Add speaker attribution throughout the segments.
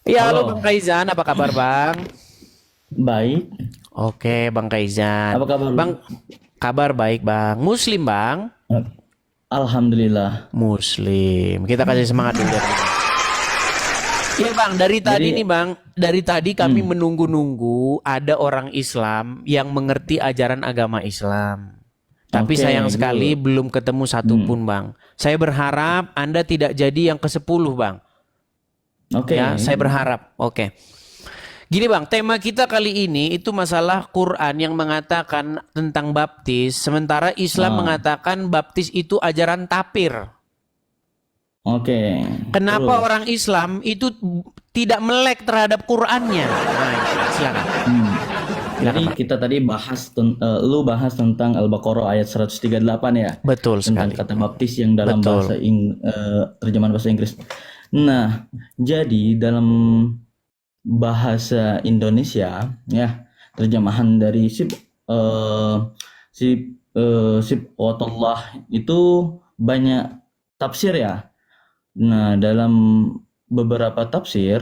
Speaker 1: Ya, halo Bang
Speaker 2: Halo,
Speaker 1: Kaizan, apa kabar Bang?
Speaker 2: baik.
Speaker 1: Oke, Bang Kaizan.
Speaker 2: Apa kabar lu?
Speaker 1: Bang, kabar baik Bang. Muslim Bang?
Speaker 2: Alhamdulillah.
Speaker 1: Muslim. Kita kasih semangat dulu ya Bang. Iya Bang, dari tadi nih
Speaker 2: Jadi,
Speaker 1: Bang, dari tadi kami
Speaker 2: hmm,
Speaker 1: menunggu-nunggu ada orang Islam yang mengerti ajaran agama Islam. Tapi
Speaker 2: oke,
Speaker 1: sayang sekali
Speaker 2: good.
Speaker 1: belum ketemu
Speaker 2: Hmm,
Speaker 1: satupun Bang. Saya berharap Anda tidak jadi yang ke-10 Bang.
Speaker 2: oke.
Speaker 1: Ya, saya berharap. Oke. Gini Bang, tema kita kali ini itu masalah Quran yang mengatakan tentang baptis, sementara Islam
Speaker 2: Ah,
Speaker 1: mengatakan baptis itu ajaran tapir.
Speaker 2: oke.
Speaker 1: Kenapa
Speaker 2: Terus,
Speaker 1: orang Islam itu tidak melek terhadap Qurannya? Nah, silakan.
Speaker 2: hmm,
Speaker 1: Silakan
Speaker 2: jadi
Speaker 1: Bang.
Speaker 2: kita tadi lu bahas tentang Al-Baqarah ayat 138 ya,
Speaker 1: Betul
Speaker 2: tentang
Speaker 1: sekali.
Speaker 2: kata baptis yang dalam
Speaker 1: Betul.
Speaker 2: terjemahan bahasa Inggris. Nah, jadi dalam bahasa Indonesia ya, terjemahan dari sib watullah itu banyak tafsir ya. Nah, dalam beberapa tafsir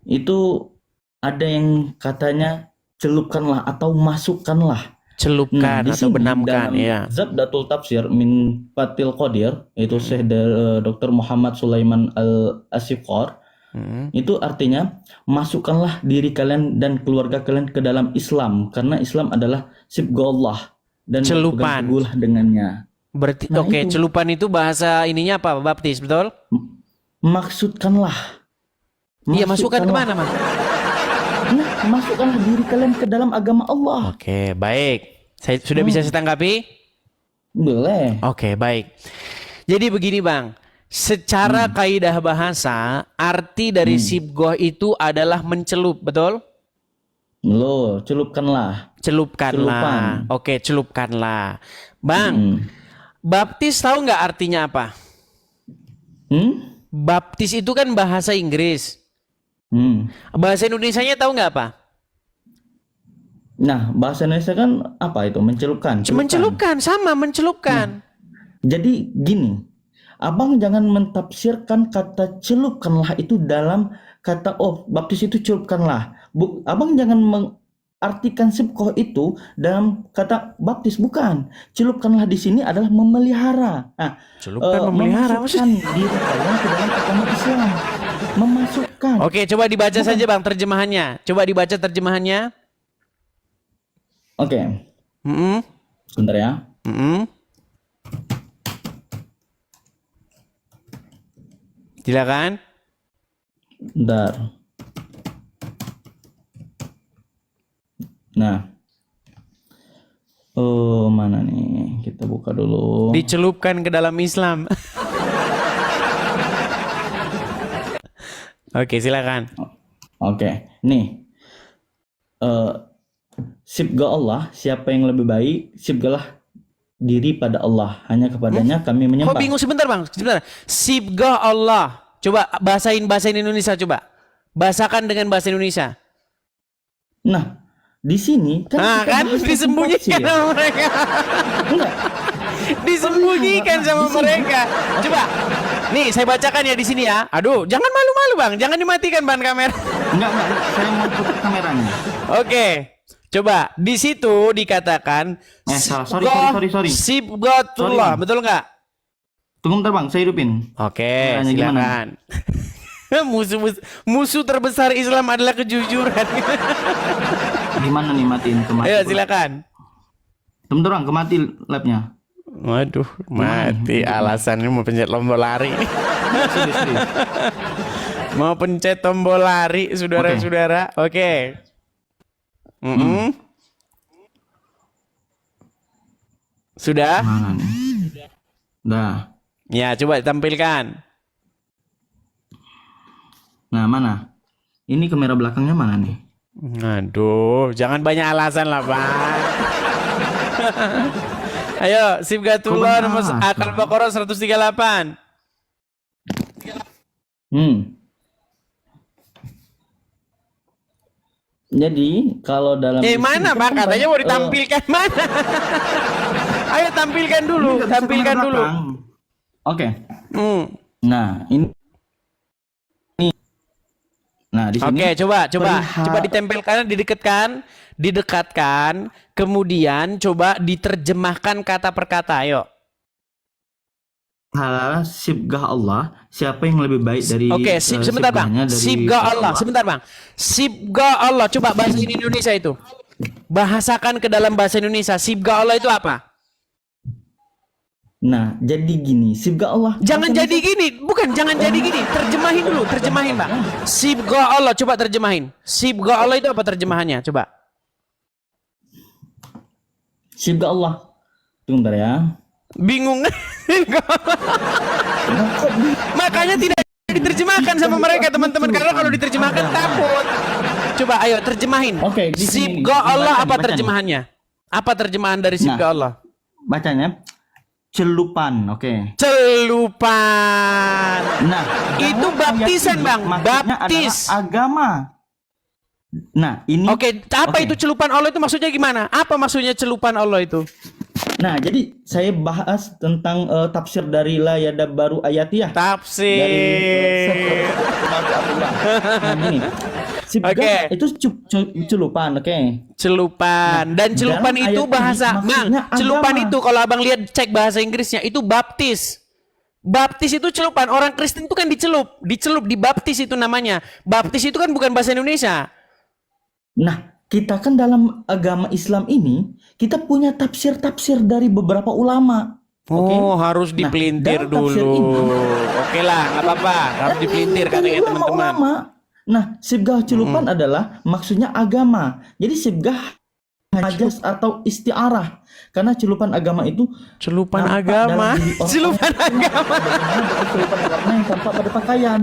Speaker 2: itu ada yang katanya celupkanlah atau masukkanlah. Nah,
Speaker 1: Celupkan
Speaker 2: di
Speaker 1: atau
Speaker 2: sini
Speaker 1: benamkan
Speaker 2: dalam
Speaker 1: ya.
Speaker 2: Zabdatul Tafsir min Fathil Qadir, yaitu
Speaker 1: Mm,
Speaker 2: Syekh Dr. Muhammad Sulaiman Al-Asyiqar,
Speaker 1: mm.
Speaker 2: itu artinya masukkanlah diri kalian dan keluarga kalian ke dalam Islam, karena Islam adalah sibghallah dan berpegang
Speaker 1: Celupan.
Speaker 2: teguhlah dengannya.
Speaker 1: Berarti
Speaker 2: Nah,
Speaker 1: oke,
Speaker 2: itu
Speaker 1: celupan itu bahasa ininya apa? Baptis, betul?
Speaker 2: maksudkanlah,
Speaker 1: Iya, masukkan
Speaker 2: masukkanlah.
Speaker 1: kemana Mas?
Speaker 2: Nah, masukkanlah diri kalian ke dalam agama Allah.
Speaker 1: Oke, baik. Saya sudah bisa saya
Speaker 2: Hmm,
Speaker 1: tanggapi?
Speaker 2: boleh.
Speaker 1: Oke, baik. Jadi begini Bang, secara
Speaker 2: Hmm,
Speaker 1: kaidah bahasa, arti dari
Speaker 2: hmm.
Speaker 1: sibgoh itu adalah mencelup, betul?
Speaker 2: Lo, celupkanlah.
Speaker 1: Celupkanlah.
Speaker 2: Celupan.
Speaker 1: Oke, celupkanlah. Bang,
Speaker 2: Hmm.
Speaker 1: baptis tahu nggak artinya apa?
Speaker 2: Hmm?
Speaker 1: Baptis itu kan bahasa Inggris.
Speaker 2: Hmm.
Speaker 1: Bahasa Indonesianya tahu nggak apa?
Speaker 2: Nah, bahasa Indonesia kan apa itu? Mencelupkan, celupkan.
Speaker 1: Mencelupkan, sama
Speaker 2: Nah,
Speaker 1: mencelupkan.
Speaker 2: jadi gini, abang jangan mentafsirkan kata celupkanlah itu dalam kata oh baptis itu celupkanlah. Abang jangan mengartikan sibkoh itu dalam kata baptis, bukan. Celupkanlah di sini adalah memelihara. Nah,
Speaker 1: Celupkan memelihara
Speaker 2: memasukkan
Speaker 1: maksudnya.
Speaker 2: diri kalian ke dalam agama Islam. Memasukkan.
Speaker 1: Oke, coba dibaca
Speaker 2: Bukan.
Speaker 1: saja Bang terjemahannya. Coba dibaca terjemahannya.
Speaker 2: Oke,
Speaker 1: Mm-mm,
Speaker 2: sebentar ya.
Speaker 1: mm-mm. Silakan.
Speaker 2: Bentar. Nah, oh mana nih? Kita buka dulu.
Speaker 1: Dicelupkan ke dalam Islam. Oke, silakan.
Speaker 2: Oke, nih. eh Sibga Allah, siapa yang lebih baik, sibgalah diri pada Allah. Hanya
Speaker 1: Hmm?
Speaker 2: kepadanya kami
Speaker 1: Kok
Speaker 2: menyembah.
Speaker 1: bingung sebentar Bang? Sebentar. Sibgah Allah. Coba bahasain bahasa Indonesia coba. Bahasakan dengan bahasa Indonesia.
Speaker 2: Nah, di sini kan
Speaker 1: Nah,
Speaker 2: kita
Speaker 1: kan
Speaker 2: bahas tentang
Speaker 1: disembunyikan
Speaker 2: tafsir.
Speaker 1: sama mereka.
Speaker 2: Enggak,
Speaker 1: Disembunyikan
Speaker 2: pelihara. Nah,
Speaker 1: sama
Speaker 2: di sini.
Speaker 1: mereka.
Speaker 2: Oke.
Speaker 1: Coba. Nih, saya bacakan ya di sini ya. Aduh, jangan malu-malu Bang. Jangan dimatikan ban kamera.
Speaker 2: Enggak, saya mau putar kameranya.
Speaker 1: Oke. Coba di situ dikatakan
Speaker 2: Salah. Sorry. Sorry.
Speaker 1: Sibghatullah, betul nggak?
Speaker 2: Tunggu bentar, Bang. Saya hidupin.
Speaker 1: Oke,
Speaker 2: Kameranya gimana?
Speaker 1: silakan. Musuh terbesar Islam adalah kejujuran.
Speaker 2: Gimana nih matiin kemati?
Speaker 1: Ayo silakan.
Speaker 2: Bentar, Bang. Kemati labnya.
Speaker 1: Waduh,
Speaker 2: Gimana
Speaker 1: mati
Speaker 2: nih?
Speaker 1: alasannya mau pencet tombol lari.
Speaker 2: Serius.
Speaker 1: Mau pencet tombol lari,
Speaker 2: Oke.
Speaker 1: saudara-saudara. Oke.
Speaker 2: Hmm.
Speaker 1: Mm-mm. Sudah?
Speaker 2: Mana nih? Dah.
Speaker 1: Ya, coba tampilkan.
Speaker 2: Nah, mana? Ini kamera belakangnya mana nih?
Speaker 1: Aduh, jangan banyak alasan lah, Pak. Ayo,
Speaker 2: Kok
Speaker 1: Sibghatullah
Speaker 2: banyak
Speaker 1: nomor
Speaker 2: alasan?
Speaker 1: Al-Baqarah 138.
Speaker 2: Hmm. Jadi kalau dalam
Speaker 1: Mana,
Speaker 2: kan
Speaker 1: Pak?
Speaker 2: kan
Speaker 1: Katanya
Speaker 2: banyak
Speaker 1: mau ditampilkan mana? Ayo tampilkan
Speaker 2: ini
Speaker 1: dulu,
Speaker 2: nggak bisa kamera
Speaker 1: tampilkan dulu.
Speaker 2: belakang. Oke.
Speaker 1: Hmm.
Speaker 2: Nah, ini Nah, di sini
Speaker 1: Oke, coba
Speaker 2: perihal
Speaker 1: ditempelkan, didekatkan, kemudian coba diterjemahkan kata per kata. Ayo.
Speaker 2: sibgah Allah, siapa yang lebih baik dari
Speaker 1: Oke, sebentar Bang.
Speaker 2: sibgahnya
Speaker 1: Sibga
Speaker 2: daripada
Speaker 1: Allah,
Speaker 2: Allah?
Speaker 1: sebentar Bang. Sibga Allah, coba bahasa Indonesia itu. Bahasakan ke dalam bahasa Indonesia. Sibga Allah itu apa?
Speaker 2: Nah, jadi gini, sibgah Allah.
Speaker 1: Jangan
Speaker 2: Bahasa
Speaker 1: jadi gini, bukan jangan jadi gini. Terjemahin dulu, terjemahin Bang. Sibga Allah, coba terjemahin. Sibga Allah itu apa terjemahannya? Coba.
Speaker 2: sibgah Allah. Tunggu bentar ya.
Speaker 1: Bingung. Makanya tidak diterjemahkan sama mereka teman-teman, karena kalau diterjemahkan takut. Coba ayo terjemahin.
Speaker 2: Oke, di sini
Speaker 1: Sibga Allah
Speaker 2: dibaca,
Speaker 1: apa
Speaker 2: dibaca nih.
Speaker 1: terjemahannya? Apa terjemahan dari Sibga Allah?
Speaker 2: Bacanya celupan, oke.
Speaker 1: Celupan.
Speaker 2: Nah,
Speaker 1: Itu
Speaker 2: dalam
Speaker 1: baptisan,
Speaker 2: ayat ini
Speaker 1: Bang.
Speaker 2: maksudnya
Speaker 1: Baptis.
Speaker 2: adalah agama. Nah, ini
Speaker 1: Oke, apa
Speaker 2: oke.
Speaker 1: itu celupan Allah itu maksudnya gimana? Apa maksudnya celupan Allah itu?
Speaker 2: Nah, jadi saya bahas tentang tafsir dari la yadabbaru ayatiyah dari
Speaker 1: Tafsir.
Speaker 2: Nah, gini. Sibgah
Speaker 1: Oke.
Speaker 2: itu celupan, oke.
Speaker 1: Celupan. Dan celupan
Speaker 2: dalam
Speaker 1: itu
Speaker 2: ayat ini
Speaker 1: bahasa, Bang.
Speaker 2: maksudnya
Speaker 1: Celupan
Speaker 2: agama.
Speaker 1: itu kalau Abang lihat cek bahasa Inggrisnya itu baptis. Baptis itu celupan. Orang Kristen itu kan dicelup, dibaptis itu namanya. Baptis itu kan bukan bahasa Indonesia.
Speaker 2: Nah, kita kan dalam agama Islam ini kita punya tafsir-tafsir dari beberapa ulama. Oke.
Speaker 1: Oh, harus
Speaker 2: Nah,
Speaker 1: dipelintir
Speaker 2: dalam tafsir
Speaker 1: dulu.
Speaker 2: ini-
Speaker 1: Oke lah, nggak apa-apa. Harus dipelintir katanya
Speaker 2: Dari
Speaker 1: teman-teman.
Speaker 2: ulama-ulama. Nah, sibgah celupan adalah maksudnya agama. Jadi sibgah majas atau istiarah. Karena celupan agama itu
Speaker 1: Celupan
Speaker 2: nampak
Speaker 1: agama.
Speaker 2: dalam diri orang-orang
Speaker 1: Celupan agama.
Speaker 2: bagaimana bentuk celupan warna yang tampak pada pakaian.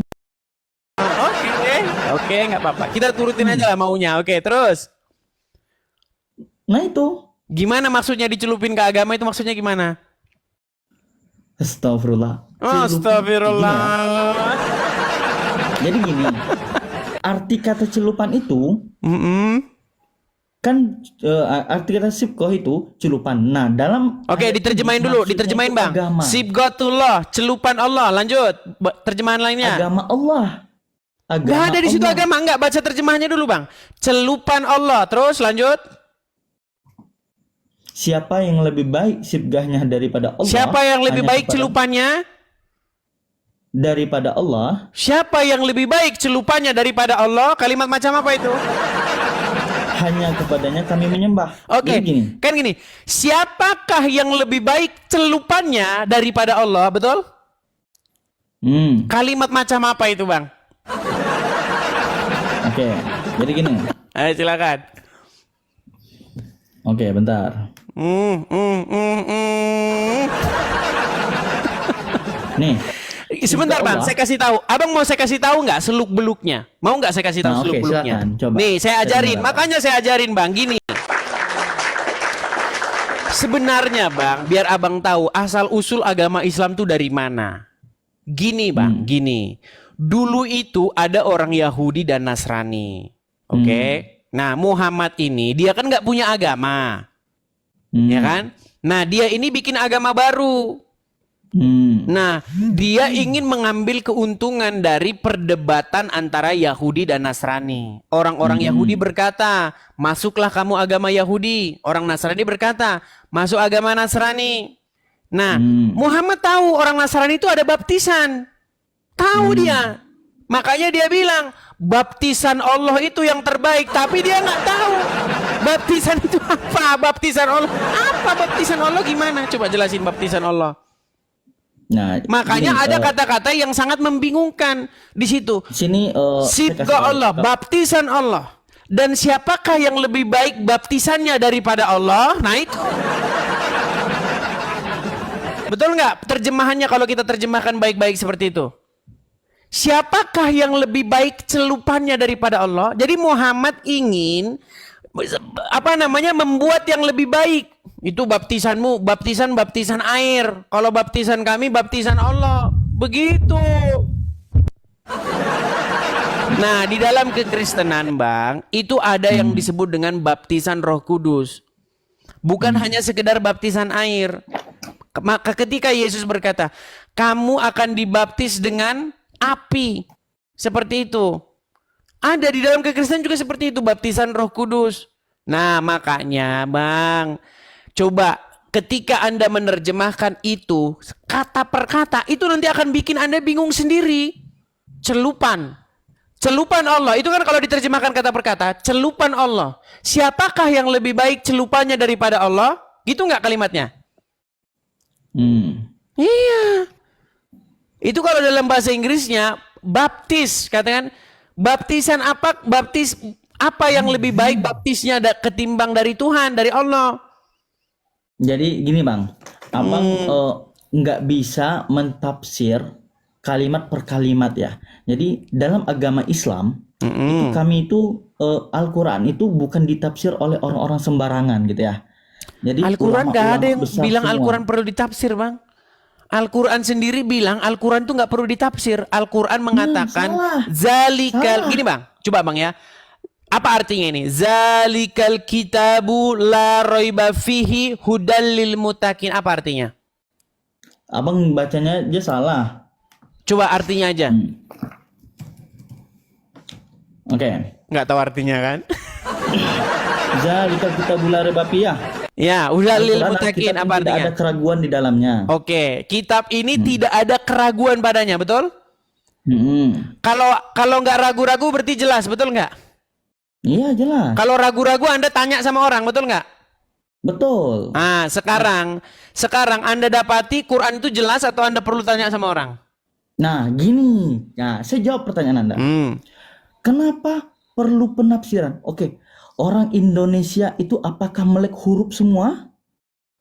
Speaker 1: Oke, oke, nggak apa-apa. Kita turutin aja lah maunya. Oke, terus.
Speaker 2: Nah, itu.
Speaker 1: Gimana maksudnya dicelupin ke agama itu maksudnya gimana?
Speaker 2: Astagfirullah.
Speaker 1: Astagfirullah.
Speaker 2: Jadi gini. Arti kata celupan itu kan arti kata sibgah itu celupan. Nah, dalam
Speaker 1: Oke,
Speaker 2: ayat
Speaker 1: diterjemahin
Speaker 2: ini
Speaker 1: dulu,
Speaker 2: maksudnya
Speaker 1: diterjemahin
Speaker 2: itu
Speaker 1: Bang.
Speaker 2: agama.
Speaker 1: Sibghatullah, celupan Allah. Lanjut. Terjemahan lainnya.
Speaker 2: Agama Allah.
Speaker 1: Gak ada di situ
Speaker 2: Allah.
Speaker 1: agama, enggak baca terjemahannya dulu, Bang. Celupan Allah. Terus lanjut.
Speaker 2: Siapa yang lebih baik sibgahnya daripada Allah?
Speaker 1: Siapa yang lebih
Speaker 2: hanya
Speaker 1: baik
Speaker 2: kepada-
Speaker 1: celupannya?
Speaker 2: daripada Allah?
Speaker 1: Siapa yang lebih baik celupannya daripada Allah? Kalimat macam apa itu?
Speaker 2: Hanya kepadanya kami menyembah.
Speaker 1: Oke,
Speaker 2: Jadi gini.
Speaker 1: kan gini. Siapakah yang lebih baik celupannya daripada Allah? Betul? Kalimat macam apa itu, Bang?
Speaker 2: Oke. Jadi gini.
Speaker 1: Ayo silakan.
Speaker 2: Oke, bentar. Nih.
Speaker 1: Sebentar Bang,
Speaker 2: Allah.
Speaker 1: saya kasih tahu. Abang mau saya kasih tahu nggak seluk beluknya? Mau nggak saya kasih tahu
Speaker 2: Nah,
Speaker 1: seluk
Speaker 2: oke,
Speaker 1: beluknya?
Speaker 2: silakan, coba.
Speaker 1: Nih, saya ajarin.
Speaker 2: Saya
Speaker 1: Makanya saya ajarin Bang. Gini. Sebenarnya Bang, biar Abang tahu asal usul agama Islam tuh dari mana. Gini Bang, gini. Dulu itu ada orang Yahudi dan Nasrani. Oke. Nah, Muhammad ini dia kan nggak punya agama. Ya kan? Nah, dia ini bikin agama baru. Nah, dia ingin mengambil keuntungan dari perdebatan antara Yahudi dan Nasrani. Orang-orang Yahudi berkata, masuklah kamu agama Yahudi. Orang Nasrani berkata, masuk agama Nasrani. Nah, Muhammad tahu orang Nasrani itu ada baptisan. Tahu dia. Makanya dia bilang, baptisan Allah itu yang terbaik. Tapi dia nggak tahu. Baptisan itu apa? Baptisan Allah. Apa baptisan Allah gimana? Coba jelasin baptisan Allah.
Speaker 2: Nah,
Speaker 1: Makanya
Speaker 2: gini,
Speaker 1: ada kata-kata yang sangat membingungkan di situ.
Speaker 2: sini saya
Speaker 1: Sibgah
Speaker 2: kasih tahu.
Speaker 1: Allah, baptisan Allah. Dan siapakah yang lebih baik baptisannya daripada Allah? Nah itu. Betul nggak terjemahannya kalau kita terjemahkan baik-baik seperti itu? Siapakah yang lebih baik celupannya daripada Allah? Jadi Muhammad ingin membuat yang lebih baik. Itu baptisanmu, baptisan air. Kalau baptisan kami, baptisan Allah. Begitu. Nah, di dalam kekristenan, Bang, itu ada yang disebut dengan baptisan Roh Kudus. Bukan hanya sekedar baptisan air. Maka ketika Yesus berkata, kamu akan dibaptis dengan api. Seperti itu. Ada di dalam kekristenan juga seperti itu, baptisan Roh Kudus. Nah, makanya Bang, coba ketika Anda menerjemahkan itu kata per kata, itu nanti akan bikin Anda bingung sendiri. Celupan. Celupan Allah, itu kan kalau diterjemahkan kata per kata, celupan Allah. Siapakah yang lebih baik celupannya daripada Allah? Gitu nggak kalimatnya? Iya. Itu kalau dalam bahasa Inggrisnya, baptis, katakan, baptisan apa, baptis apa yang lebih baik baptisnya ketimbang dari Tuhan, dari Allah.
Speaker 2: Jadi gini Bang, Abang nggak bisa mentafsir kalimat per kalimat ya. Jadi dalam agama Islam itu kami itu Al-Quran itu bukan ditafsir oleh orang-orang sembarangan gitu ya. Jadi
Speaker 1: Al-Quran nggak ada yang
Speaker 2: besar
Speaker 1: bilang
Speaker 2: semua.
Speaker 1: Al-Quran perlu ditafsir, Bang. Al-Quran sendiri bilang Al-Quran itu nggak perlu ditafsir. Al-Quran mengatakan zalikal, gini Bang, coba Bang ya. Apa artinya ini? Zalikal kitabu la raiba fihi hudal lil muttaqin. Apa artinya?
Speaker 2: Abang bacanya aja salah.
Speaker 1: Coba artinya aja.
Speaker 2: Oke.
Speaker 1: Nggak tahu artinya kan?
Speaker 2: Zalikal kitabu la raiba fihi.
Speaker 1: Ya, hudal lil
Speaker 2: Al-Quran
Speaker 1: muttaqin
Speaker 2: Alkitab
Speaker 1: apa
Speaker 2: yang tidak
Speaker 1: artinya?
Speaker 2: ada keraguan di dalamnya.
Speaker 1: Oke, kitab ini tidak ada keraguan padanya, betul? Kalau nggak ragu-ragu berarti jelas, betul nggak?
Speaker 2: Iya jelas.
Speaker 1: Kalau ragu-ragu Anda tanya sama orang, betul nggak?
Speaker 2: Betul.
Speaker 1: Nah, sekarang Anda dapati Quran itu jelas atau Anda perlu tanya sama orang?
Speaker 2: Nah, gini. Nah, saya jawab pertanyaan Anda. Kenapa perlu penafsiran? Oke, orang Indonesia itu apakah melek huruf semua?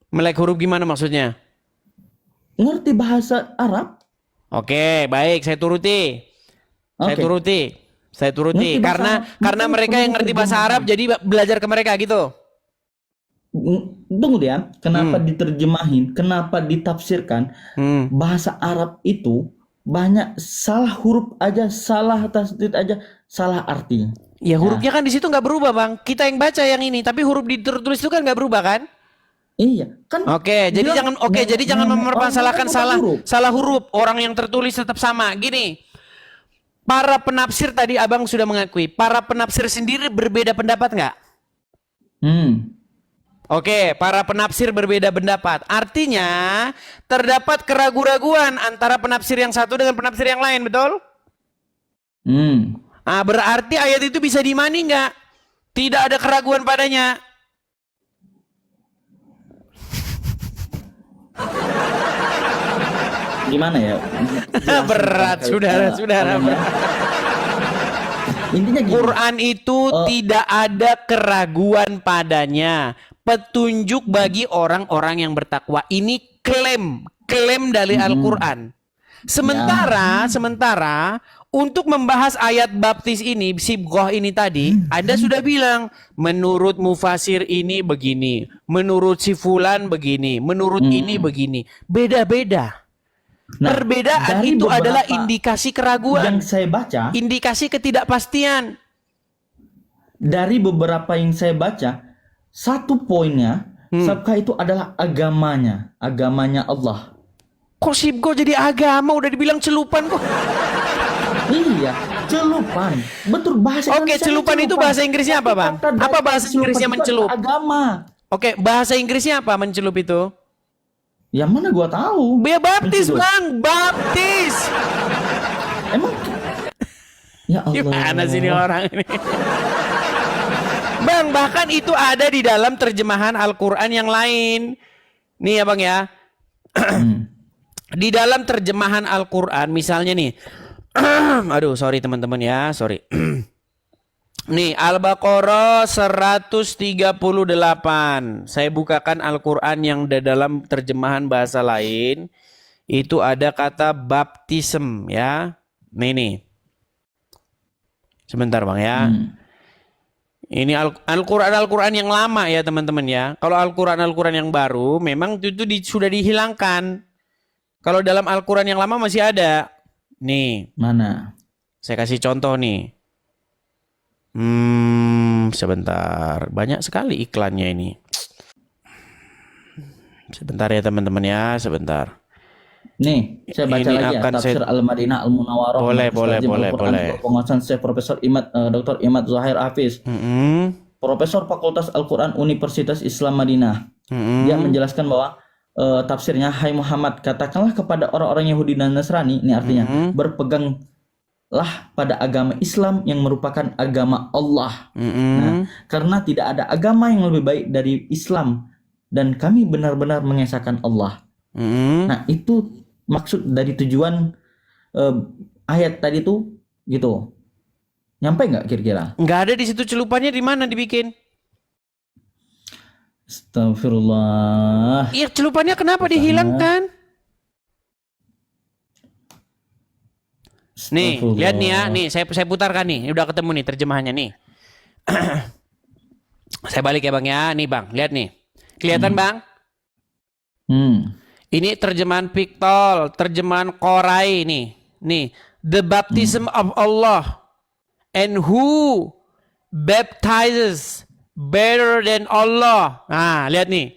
Speaker 1: Melek huruf gimana maksudnya?
Speaker 2: Ngerti bahasa Arab?
Speaker 1: Oke, baik, saya turuti. Saya turuti.
Speaker 2: Ngerti bahasa
Speaker 1: Karena
Speaker 2: Arab.
Speaker 1: mereka yang ngerti bahasa Arab jadi belajar ke mereka gitu.
Speaker 2: Tunggu dia, kenapa diterjemahin, kenapa ditafsirkan? Bahasa Arab itu banyak salah huruf aja, salah tasdid aja, salah arti.
Speaker 1: Ya hurufnya kan di situ nggak berubah Bang. Kita yang baca yang ini, tapi huruf ditulis itu kan nggak berubah kan?
Speaker 2: Iya, kan.
Speaker 1: Jadi jangan mempermasalahkan salah huruf. Orang yang tertulis tetap sama. Gini, para penafsir tadi Abang sudah mengakui, para penafsir sendiri berbeda pendapat nggak? Oke, para penafsir berbeda pendapat. Artinya terdapat keraguan-raguan antara penafsir yang satu dengan penafsir yang lain, betul? Berarti ayat itu bisa diimani nggak? Tidak ada keraguan padanya.
Speaker 2: Gimana ya?
Speaker 1: Berat, saudara.
Speaker 2: Intinya gini.
Speaker 1: Quran itu tidak ada keraguan padanya. Petunjuk bagi orang-orang yang bertakwa. Ini klaim dari Al-Quran. Sementara untuk membahas ayat baptis ini, sibghah ini tadi, Anda sudah bilang menurut mufasir ini begini, menurut si fulan begini, menurut ini begini. Beda-beda. Perbedaan itu adalah indikasi keraguan.
Speaker 2: Yang saya baca,
Speaker 1: indikasi ketidakpastian.
Speaker 2: Dari beberapa yang saya baca, satu poinnya, sabkah itu adalah agamanya Allah.
Speaker 1: Kok sibgo jadi agama? Udah dibilang celupan kok.
Speaker 2: Iya, celupan. Betul bahasa
Speaker 1: Oke,
Speaker 2: Indonesia
Speaker 1: celupan itu bahasa Inggrisnya apa, Bang? Apa bahasa Inggrisnya mencelup?
Speaker 2: Agama.
Speaker 1: Oke, bahasa Inggrisnya apa mencelup itu?
Speaker 2: Yang mana gua tahu?
Speaker 1: Baptis,
Speaker 2: Mencelup.
Speaker 1: Bang, baptis.
Speaker 2: Emang? Ya Allah.
Speaker 1: Gimana sih ini orang ini? Bang, bahkan itu ada di dalam terjemahan Al-Quran yang lain. Nih ya Bang ya. Di dalam terjemahan Al-Quran misalnya nih. Aduh, sorry teman-teman ya, sorry. Nih, Al-Baqarah 138. Saya bukakan Al-Quran yang dalam terjemahan bahasa lain. Itu ada kata baptism ya. Nih. Sebentar Bang ya. Ini Al-Quran yang lama ya teman-teman ya. Kalau Al-Quran yang baru memang itu sudah dihilangkan. Kalau dalam Al-Quran yang lama masih ada. Nih.
Speaker 2: Mana?
Speaker 1: Saya kasih contoh nih. Sebentar. Banyak sekali iklannya ini. Sebentar ya teman-teman ya, sebentar.
Speaker 2: Nih, saya baca
Speaker 1: Ini
Speaker 2: lagi ya,
Speaker 1: akan
Speaker 2: Tafsir
Speaker 1: saya-
Speaker 2: Al-Madinah Al-Munawwarah,
Speaker 1: Boleh,
Speaker 2: Markas
Speaker 1: boleh,
Speaker 2: Tarjim
Speaker 1: boleh,
Speaker 2: Al-Quran,
Speaker 1: boleh.
Speaker 2: penguasaan Syekh Profesor Dr. Imad Zahir Hafiz,
Speaker 1: Mm-mm.
Speaker 2: Profesor Fakultas Al-Quran Universitas Islam Madinah.
Speaker 1: Mm-mm.
Speaker 2: Dia menjelaskan bahwa tafsirnya, hai Muhammad, katakanlah kepada orang-orang Yahudi dan Nasrani, ini artinya berpeganglah pada agama Islam yang merupakan agama Allah.
Speaker 1: Mm-mm.
Speaker 2: Nah, karena tidak ada agama yang lebih baik dari Islam dan kami benar-benar mengesahkan Allah.
Speaker 1: Mm-mm.
Speaker 2: Nah, itu maksud dari tujuan ayat tadi tuh gitu. Nyampe nggak kira-kira?
Speaker 1: Nggak ada di situ celupannya, di mana dibikin?
Speaker 2: Astagfirullah.
Speaker 1: Iya, celupannya kenapa dihilangkan? Nih,
Speaker 2: Astagfirullah.
Speaker 1: lihat nih ya, nih saya putarkan nih. Ini udah ketemu nih terjemahannya nih. Saya balik ya Bang ya, nih Bang, lihat nih. Kelihatan Bang? Ini terjemahan Piktol, terjemahan Qorai nih. Nih, the baptism of Allah and who baptizes better than Allah. Nah, lihat nih.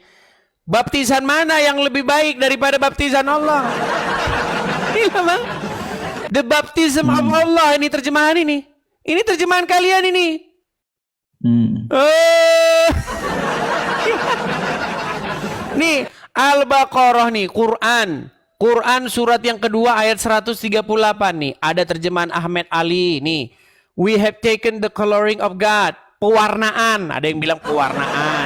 Speaker 1: Baptisan mana yang lebih baik daripada baptisan Allah? Iya Bang. The baptism of Allah, ini terjemahan ini. Ini terjemahan kalian ini. Nih, Al-Baqarah nih, Quran. Quran surat yang kedua ayat 138 nih. Ada terjemahan Ahmed Ali nih. We have taken the coloring of God. Pewarnaan. Ada yang bilang pewarnaan.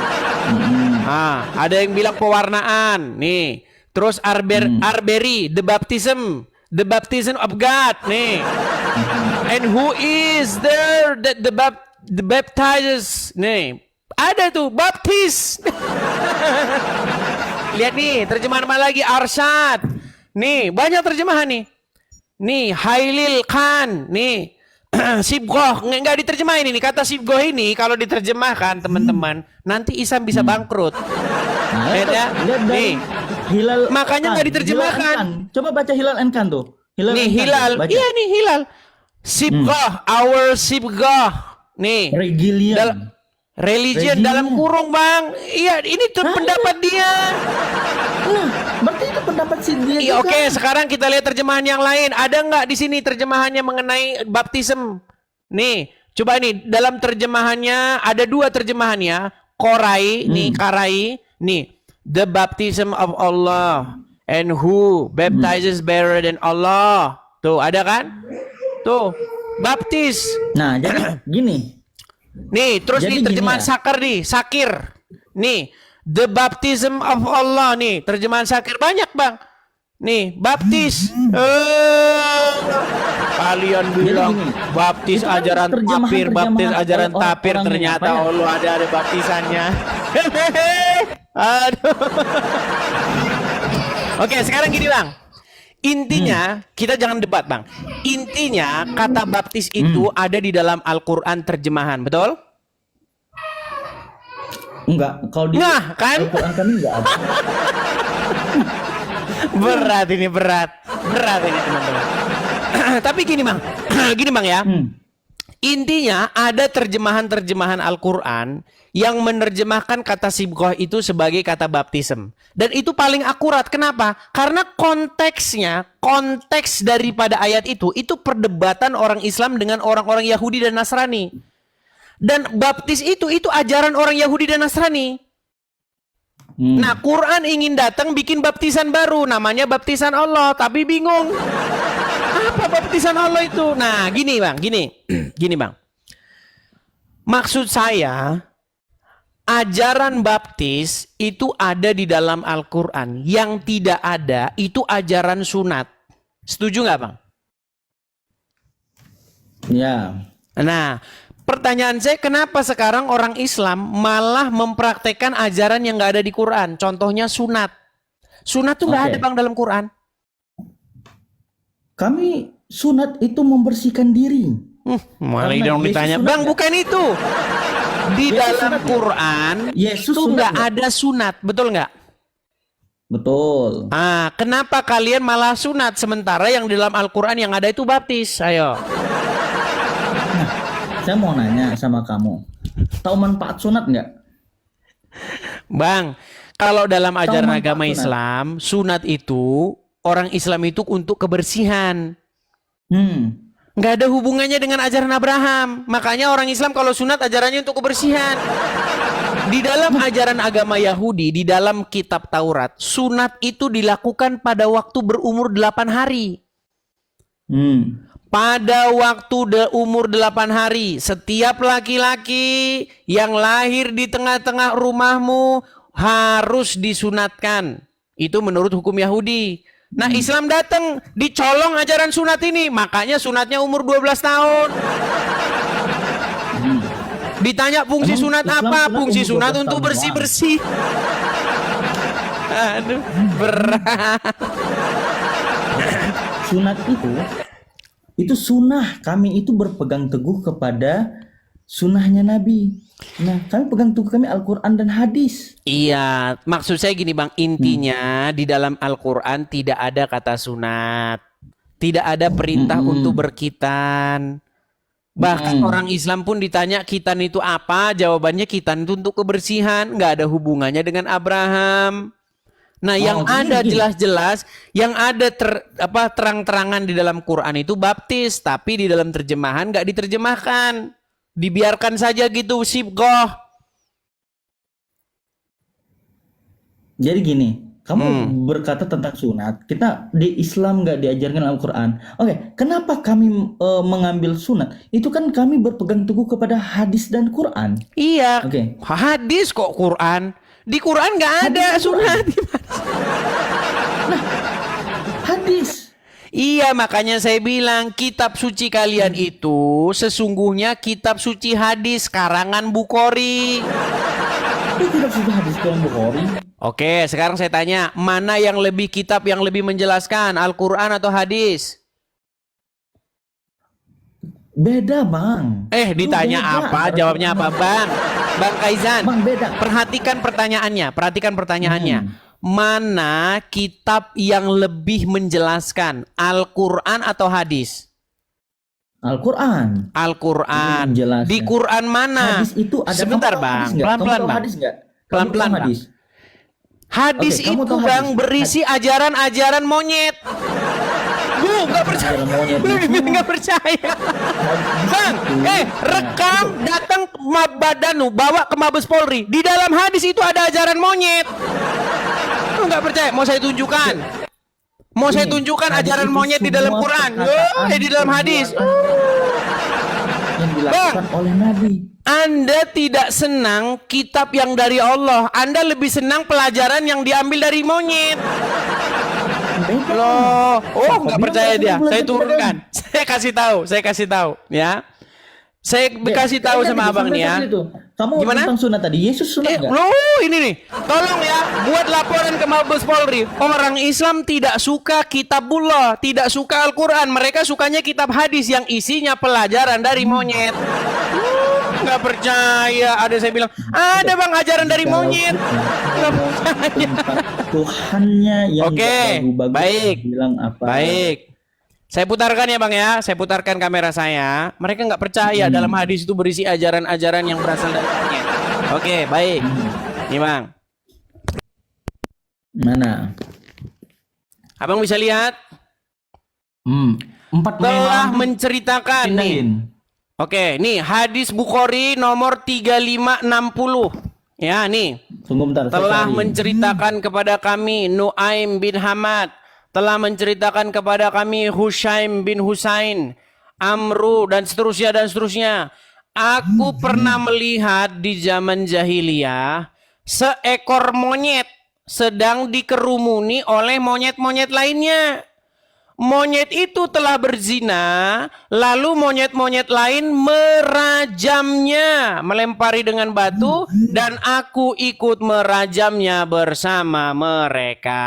Speaker 1: Ada yang bilang pewarnaan. Nih. Terus Arberi, the baptism. The baptism of God. Nih. And who is there that the baptizes? Nih. Ada tuh, baptis. Lihat nih, terjemahan apa lagi? Arsyad. Nih, banyak terjemahan nih. Nih, Hailil Khan. Nih, Sibgoh. Nggak diterjemahin ini. Kata Sibgoh ini, kalau diterjemahkan, teman-teman, nanti Isam bisa bangkrut. Lihat ya.
Speaker 2: Lihat dari
Speaker 1: Nih,
Speaker 2: Hilal.
Speaker 1: makanya nggak diterjemahkan.
Speaker 2: Hilal Enkan. Coba baca Hilal Enkan tuh.
Speaker 1: Nih,
Speaker 2: Enkan
Speaker 1: Hilal.
Speaker 2: tuh, baca.
Speaker 1: Iya nih, Hilal. Sibgoh, our Sibgoh. Nih.
Speaker 2: Regilian.
Speaker 1: Religion
Speaker 2: Religion.
Speaker 1: dalam kurung Bang. Iya, ini tuh pendapat dia.
Speaker 2: Berarti itu pendapat si dia
Speaker 1: Iya,
Speaker 2: juga.
Speaker 1: oke, sekarang kita lihat terjemahan yang lain. Ada nggak di sini terjemahannya mengenai baptism? Nih, coba nih dalam terjemahannya ada dua terjemahannya. Qorai, nih Karai, nih the baptism of Allah and who baptizes better than Allah. Tuh, ada kan? Tuh, baptis.
Speaker 2: Nah, jadi gini.
Speaker 1: Nih, terus
Speaker 2: Jadi
Speaker 1: nih terjemahan
Speaker 2: gini ya.
Speaker 1: Sakar nih, Sakir. Nih, the baptism of Allah nih, terjemahan Sakir banyak, Bang. Nih, baptis. Kalian bilang
Speaker 2: gini,
Speaker 1: baptis
Speaker 2: itu kan
Speaker 1: ajaran tapir, baptis
Speaker 2: terjemahan
Speaker 1: ajaran
Speaker 2: oleh
Speaker 1: tapir,
Speaker 2: orang yang
Speaker 1: ternyata
Speaker 2: apa ya?
Speaker 1: Allah ada baptisannya. Aduh. Oke, sekarang gini, Bang. Intinya, kita jangan debat, Bang. Intinya, kata baptis itu ada di dalam Al-Quran terjemahan, betul?
Speaker 2: Enggak, kalau di
Speaker 1: Nah, kan?
Speaker 2: Al-Quran kami enggak ada.
Speaker 1: Berat ini, berat. Berat ini, teman-teman. Tapi gini, Bang. Gini, Bang ya. Intinya, ada terjemahan-terjemahan Al-Quran yang menerjemahkan kata sibgoh itu sebagai kata baptism. Dan itu paling akurat. Kenapa? Karena konteksnya, konteks daripada ayat itu perdebatan orang Islam dengan orang-orang Yahudi dan Nasrani. Dan baptis itu ajaran orang Yahudi dan Nasrani. Nah, Quran ingin datang bikin baptisan baru, namanya baptisan Allah, tapi bingung. Apa baptisan Allah itu? Nah, gini Bang, gini. Gini Bang. Maksud saya, ajaran baptis itu ada di dalam Al-Quran. Yang tidak ada itu ajaran sunat. Setuju nggak Bang?
Speaker 2: Ya.
Speaker 1: Nah, pertanyaan saya, kenapa sekarang orang Islam malah mempraktekkan ajaran yang nggak ada di Quran? Contohnya sunat. Sunat tuh nggak
Speaker 2: Oke.
Speaker 1: ada Bang dalam Quran.
Speaker 2: Kami sunat itu membersihkan diri.
Speaker 1: Malah
Speaker 2: Karena
Speaker 1: dong
Speaker 2: Yesus
Speaker 1: ditanya,
Speaker 2: sunat
Speaker 1: Bang
Speaker 2: nggak?
Speaker 1: bukan itu. Di
Speaker 2: Yesus
Speaker 1: dalam
Speaker 2: sunat nggak?
Speaker 1: Quran
Speaker 2: Yesus
Speaker 1: itu
Speaker 2: sunat
Speaker 1: nggak
Speaker 2: nggak?
Speaker 1: ada sunat, betul nggak?
Speaker 2: Betul.
Speaker 1: Ah, kenapa kalian malah sunat sementara yang di dalam Al-Quran yang ada itu baptis? Ayo.
Speaker 2: Saya mau nanya sama kamu. Tahu manfaat sunat nggak?
Speaker 1: Bang, kalau dalam ajaran
Speaker 2: manfaat
Speaker 1: agama
Speaker 2: sunat?
Speaker 1: Islam, sunat itu orang Islam itu untuk kebersihan. Nggak ada hubungannya dengan ajaran Abraham. Makanya orang Islam kalau sunat ajarannya untuk kebersihan. Di dalam ajaran agama Yahudi, di dalam kitab Taurat, sunat itu dilakukan pada waktu berumur 8 hari. Pada waktu umur 8 hari, setiap laki-laki yang lahir di tengah-tengah rumahmu harus disunatkan. Itu menurut hukum Yahudi. Nah, Islam datang dicolong ajaran sunat ini, makanya sunatnya umur 12 tahun. Ditanya fungsi sunat apa? Fungsi sunat untuk bersih-bersih. Aduh, berat.
Speaker 2: Sunat itu sunnah. Kami itu berpegang teguh kepada sunnahnya Nabi. Nah, kami pegang teguh kami Al-Quran dan hadis.
Speaker 1: Iya, maksud saya gini Bang, intinya di dalam Al-Quran tidak ada kata sunat. Tidak ada perintah untuk berkitan. Bahkan orang Islam pun ditanya khitan itu apa, jawabannya khitan itu untuk kebersihan, nggak ada hubungannya dengan Abraham. Nah, yang ada jelas-jelas, yang ada terang-terangan di dalam Quran itu baptis, tapi di dalam terjemahan nggak diterjemahkan, dibiarkan saja gitu, sibgoh.
Speaker 2: Jadi gini, kamu berkata tentang sunat, kita di Islam nggak diajarkan Al-Quran. Oke, kenapa kami mengambil sunat? Itu kan kami berpegang teguh kepada hadis dan Quran.
Speaker 1: Iya,
Speaker 2: Oke.
Speaker 1: hadis kok Quran. Di Quran nggak ada sunat.
Speaker 2: Nah, hadis.
Speaker 1: Iya, makanya saya bilang kitab suci kalian itu sesungguhnya kitab suci hadis karangan Bukhari.
Speaker 2: Itu kitab suci hadis karangan Bukhari.
Speaker 1: Oke, sekarang saya tanya, mana yang lebih kitab yang lebih menjelaskan, Al-Quran atau hadis?
Speaker 2: Beda, Bang.
Speaker 1: Ditanya
Speaker 2: beda.
Speaker 1: apa? Jawabnya apa, Bang? Bang Kaizan,
Speaker 2: Bang, beda.
Speaker 1: perhatikan pertanyaannya. Mana kitab yang lebih menjelaskan, Al-Quran atau hadis?
Speaker 2: Al-Quran.
Speaker 1: Al-Quran.
Speaker 2: Menjelaskan.
Speaker 1: Di Quran mana?
Speaker 2: Hadis itu ada.
Speaker 1: Sebentar, Bang. Pelan-pelan, Bang. Pelan-pelan, Bang. Hadis
Speaker 2: Oke, kamu
Speaker 1: itu,
Speaker 2: tahu
Speaker 1: Bang,
Speaker 2: hadis?
Speaker 1: berisi ajaran-ajaran monyet. Nggak percaya.
Speaker 2: Ajaran monyet.
Speaker 1: Nggak percaya. Bang, rekam datang Badanu, bawa ke Mabes Polri. Di dalam hadis itu ada ajaran monyet. Lu nggak percaya? Mau saya tunjukkan. Saya tunjukkan ajaran
Speaker 2: itu
Speaker 1: monyet di dalam
Speaker 2: semua
Speaker 1: Quran.
Speaker 2: perkataan
Speaker 1: Di dalam hadis.
Speaker 2: yang dilakukan oleh Nabi.
Speaker 1: Anda tidak senang kitab yang dari Allah. Anda lebih senang pelajaran yang diambil dari monyet.
Speaker 2: Beda.
Speaker 1: Loh, nggak
Speaker 2: bilang
Speaker 1: percaya
Speaker 2: kamu
Speaker 1: dia.
Speaker 2: belajar
Speaker 1: Saya turunkan. Saya kasih tahu, ya. Saya kasih tahu sama abang nih ya.
Speaker 2: Kamu
Speaker 1: Gimana?
Speaker 2: tentang sunat tadi. Yesus sunat nggak?
Speaker 1: Loh, ini nih. Tolong ya, buat laporan ke Mabes Polri. Orang Islam tidak suka kitabullah, tidak suka Al-Quran. Mereka sukanya kitab hadis yang isinya pelajaran dari monyet. Nggak percaya. Ada saya bilang, ada Bang ajaran dari monyet. Nggak percaya.
Speaker 2: Tuhannya yang
Speaker 1: Oke,
Speaker 2: bagus-bagus
Speaker 1: baik.
Speaker 2: bilang apa?
Speaker 1: Baik. Saya putarkan ya Bang ya. Saya putarkan kamera saya. Mereka nggak percaya dalam hadis itu berisi ajaran-ajaran yang berasal dari monyet. Oke, baik. Nih Bang.
Speaker 2: Mana?
Speaker 1: Abang bisa lihat.
Speaker 2: 4
Speaker 1: Telah menceritakan nih. Oke, nih hadis Bukhari nomor 3560. Ya, nih.
Speaker 2: Tunggu bentar.
Speaker 1: Telah menceritakan kepada kami Nuaim bin Hamad, telah menceritakan kepada kami Hushaim bin Husain, Amru dan seterusnya. Aku pernah melihat di zaman jahiliyah seekor monyet sedang dikerumuni oleh monyet-monyet lainnya. Monyet itu telah berzina, lalu monyet-monyet lain merajamnya, melempari dengan batu, dan aku ikut merajamnya bersama mereka.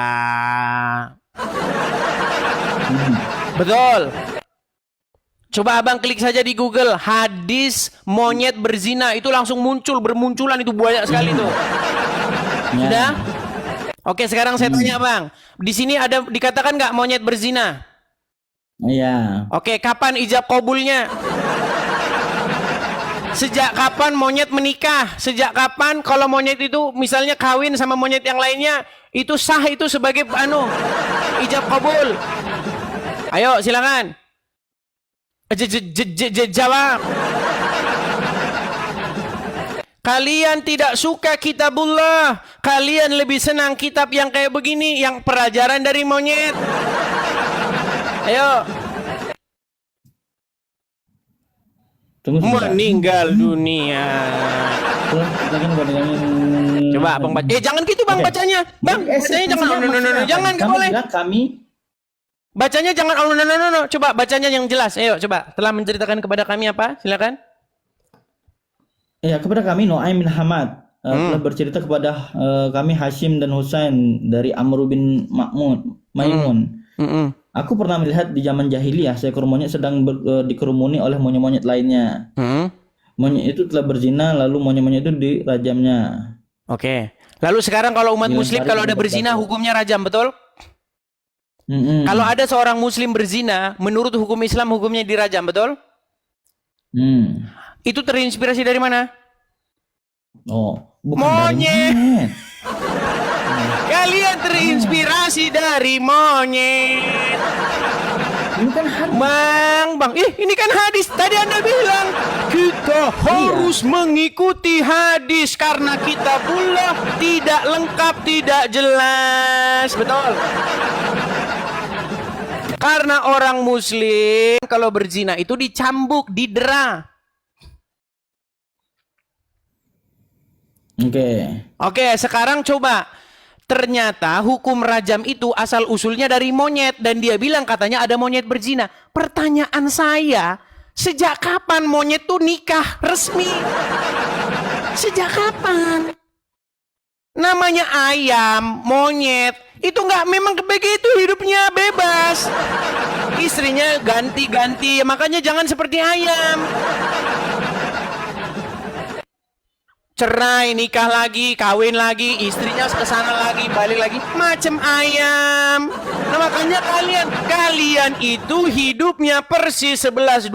Speaker 1: Betul. Coba abang klik saja di Google hadis monyet berzina, itu langsung bermunculan itu banyak sekali tuh. Sudah? Oke, sekarang saya tanya bang, di sini ada dikatakan nggak monyet berzina?
Speaker 2: Iya.
Speaker 1: Oke, kapan ijab kabulnya? Sejak kapan monyet menikah? Sejak kapan kalau monyet itu misalnya kawin sama monyet yang lainnya itu sah itu sebagai ijab kabul? Ayo silakan. Jawab. Kalian tidak suka kitabullah. Kalian lebih senang kitab yang kayak begini, yang pelajaran dari monyet. Ayo.
Speaker 2: Tunggu sebentar.
Speaker 1: Meninggal dunia. Coba Bang baca. Jangan gitu Bang
Speaker 2: Oke.
Speaker 1: bacanya. Bang,
Speaker 2: Jadi
Speaker 1: bacanya jangan
Speaker 2: esensinya maksudnya apa?
Speaker 1: jangan enggak
Speaker 2: Kami
Speaker 1: boleh.
Speaker 2: bilang kami
Speaker 1: Bacanya jangan Coba bacanya yang jelas. Ayo coba. Telah menceritakan kepada kami apa? Silakan.
Speaker 2: ya kepada kami Nuaim bin Hamad telah bercerita kepada kami Hashim dan Husain dari Amr bin Maimun. Aku pernah melihat di zaman jahiliyah seekor monyet sedang dikerumuni oleh monyet-monyet lainnya. Monyet itu telah berzina, lalu monyet-monyet itu dirajamnya.
Speaker 1: Oke. Lalu sekarang kalau umat
Speaker 2: Dengan
Speaker 1: muslim
Speaker 2: hari
Speaker 1: kalau ada
Speaker 2: yang
Speaker 1: berzina
Speaker 2: berbeda.
Speaker 1: hukumnya rajam, betul? Kalau ada seorang muslim berzina, menurut hukum Islam hukumnya dirajam, betul? Itu terinspirasi dari mana?
Speaker 2: Oh, bukan
Speaker 1: Monyet.
Speaker 2: dari monyet.
Speaker 1: Kalian terinspirasi dari monyet.
Speaker 2: Ini kan hadis.
Speaker 1: Bang, ini kan hadis. Tadi Anda bilang kita harus mengikuti hadis karena kitabullah tidak lengkap, tidak jelas, betul? Karena orang muslim kalau berzina itu dicambuk, didera. Oke, sekarang coba. Ternyata hukum rajam itu asal usulnya dari monyet. Dan dia bilang katanya ada monyet berzina. Pertanyaan saya, sejak kapan monyet tuh nikah resmi? Sejak kapan? Namanya ayam, monyet. Itu nggak memang begitu hidupnya, bebas. Istrinya ganti-ganti, makanya jangan seperti ayam. Cerai, nikah lagi, kawin lagi, istrinya kesana lagi, balik lagi, macam ayam. Nah makanya kalian itu hidupnya persis 11-12.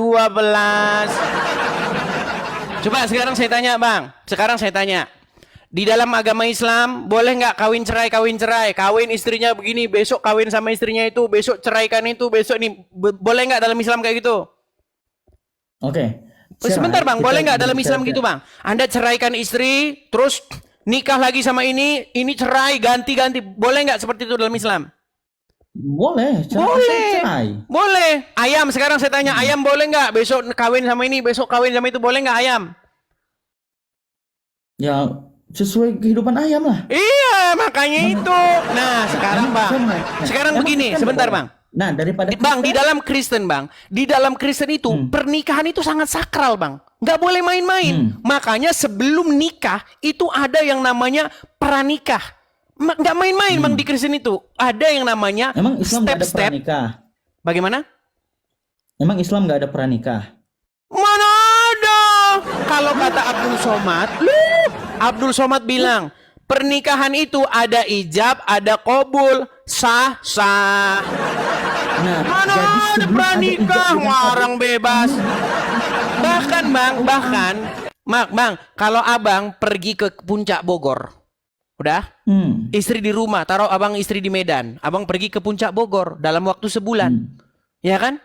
Speaker 1: Coba sekarang saya tanya Bang, di dalam agama Islam boleh nggak kawin cerai, kawin istrinya begini, besok kawin sama istrinya itu, besok ceraikan itu, besok ini, boleh nggak dalam Islam kayak gitu?
Speaker 2: Oke.
Speaker 1: Sebentar Bang,
Speaker 2: Kita
Speaker 1: boleh nggak dalam
Speaker 2: berbicara-
Speaker 1: Islam gitu Bang? Anda ceraikan istri, terus nikah lagi sama ini cerai, ganti-ganti. Boleh nggak seperti itu dalam Islam?
Speaker 2: Boleh. Cerai.
Speaker 1: Boleh. Ayam, sekarang saya tanya, ayam boleh nggak? Besok kawin sama ini, besok kawin sama itu, boleh nggak ayam?
Speaker 2: Ya sesuai kehidupan ayam lah.
Speaker 1: Iya, makanya itu. Nah, sekarang Bang, sekarang
Speaker 2: Emang
Speaker 1: begini,
Speaker 2: Kristen
Speaker 1: sebentar
Speaker 2: boleh?
Speaker 1: Bang.
Speaker 2: Nah, daripada
Speaker 1: Bang, di dalam Kristen itu pernikahan itu sangat sakral Bang, nggak boleh main-main. Makanya sebelum nikah itu ada yang namanya pranikah, nggak main-main Bang. Di Kristen itu ada yang namanya
Speaker 2: Emang Islam nggak ada
Speaker 1: step-step.
Speaker 2: pranikah?
Speaker 1: Bagaimana?
Speaker 2: Emang Islam nggak ada pranikah?
Speaker 1: Mana ada? Kalau kata Abdul Somad bilang pernikahan itu ada ijab, ada qabul, sah.
Speaker 2: Nah,
Speaker 1: Mana
Speaker 2: jadi
Speaker 1: ada
Speaker 2: sebelum
Speaker 1: pranikah,
Speaker 2: ijab dan
Speaker 1: warang bebas. Bahkan Bang, kalau Abang pergi ke puncak Bogor, udah, istri di rumah, taruh Abang istri di Medan, Abang pergi ke puncak Bogor dalam waktu sebulan, ya kan?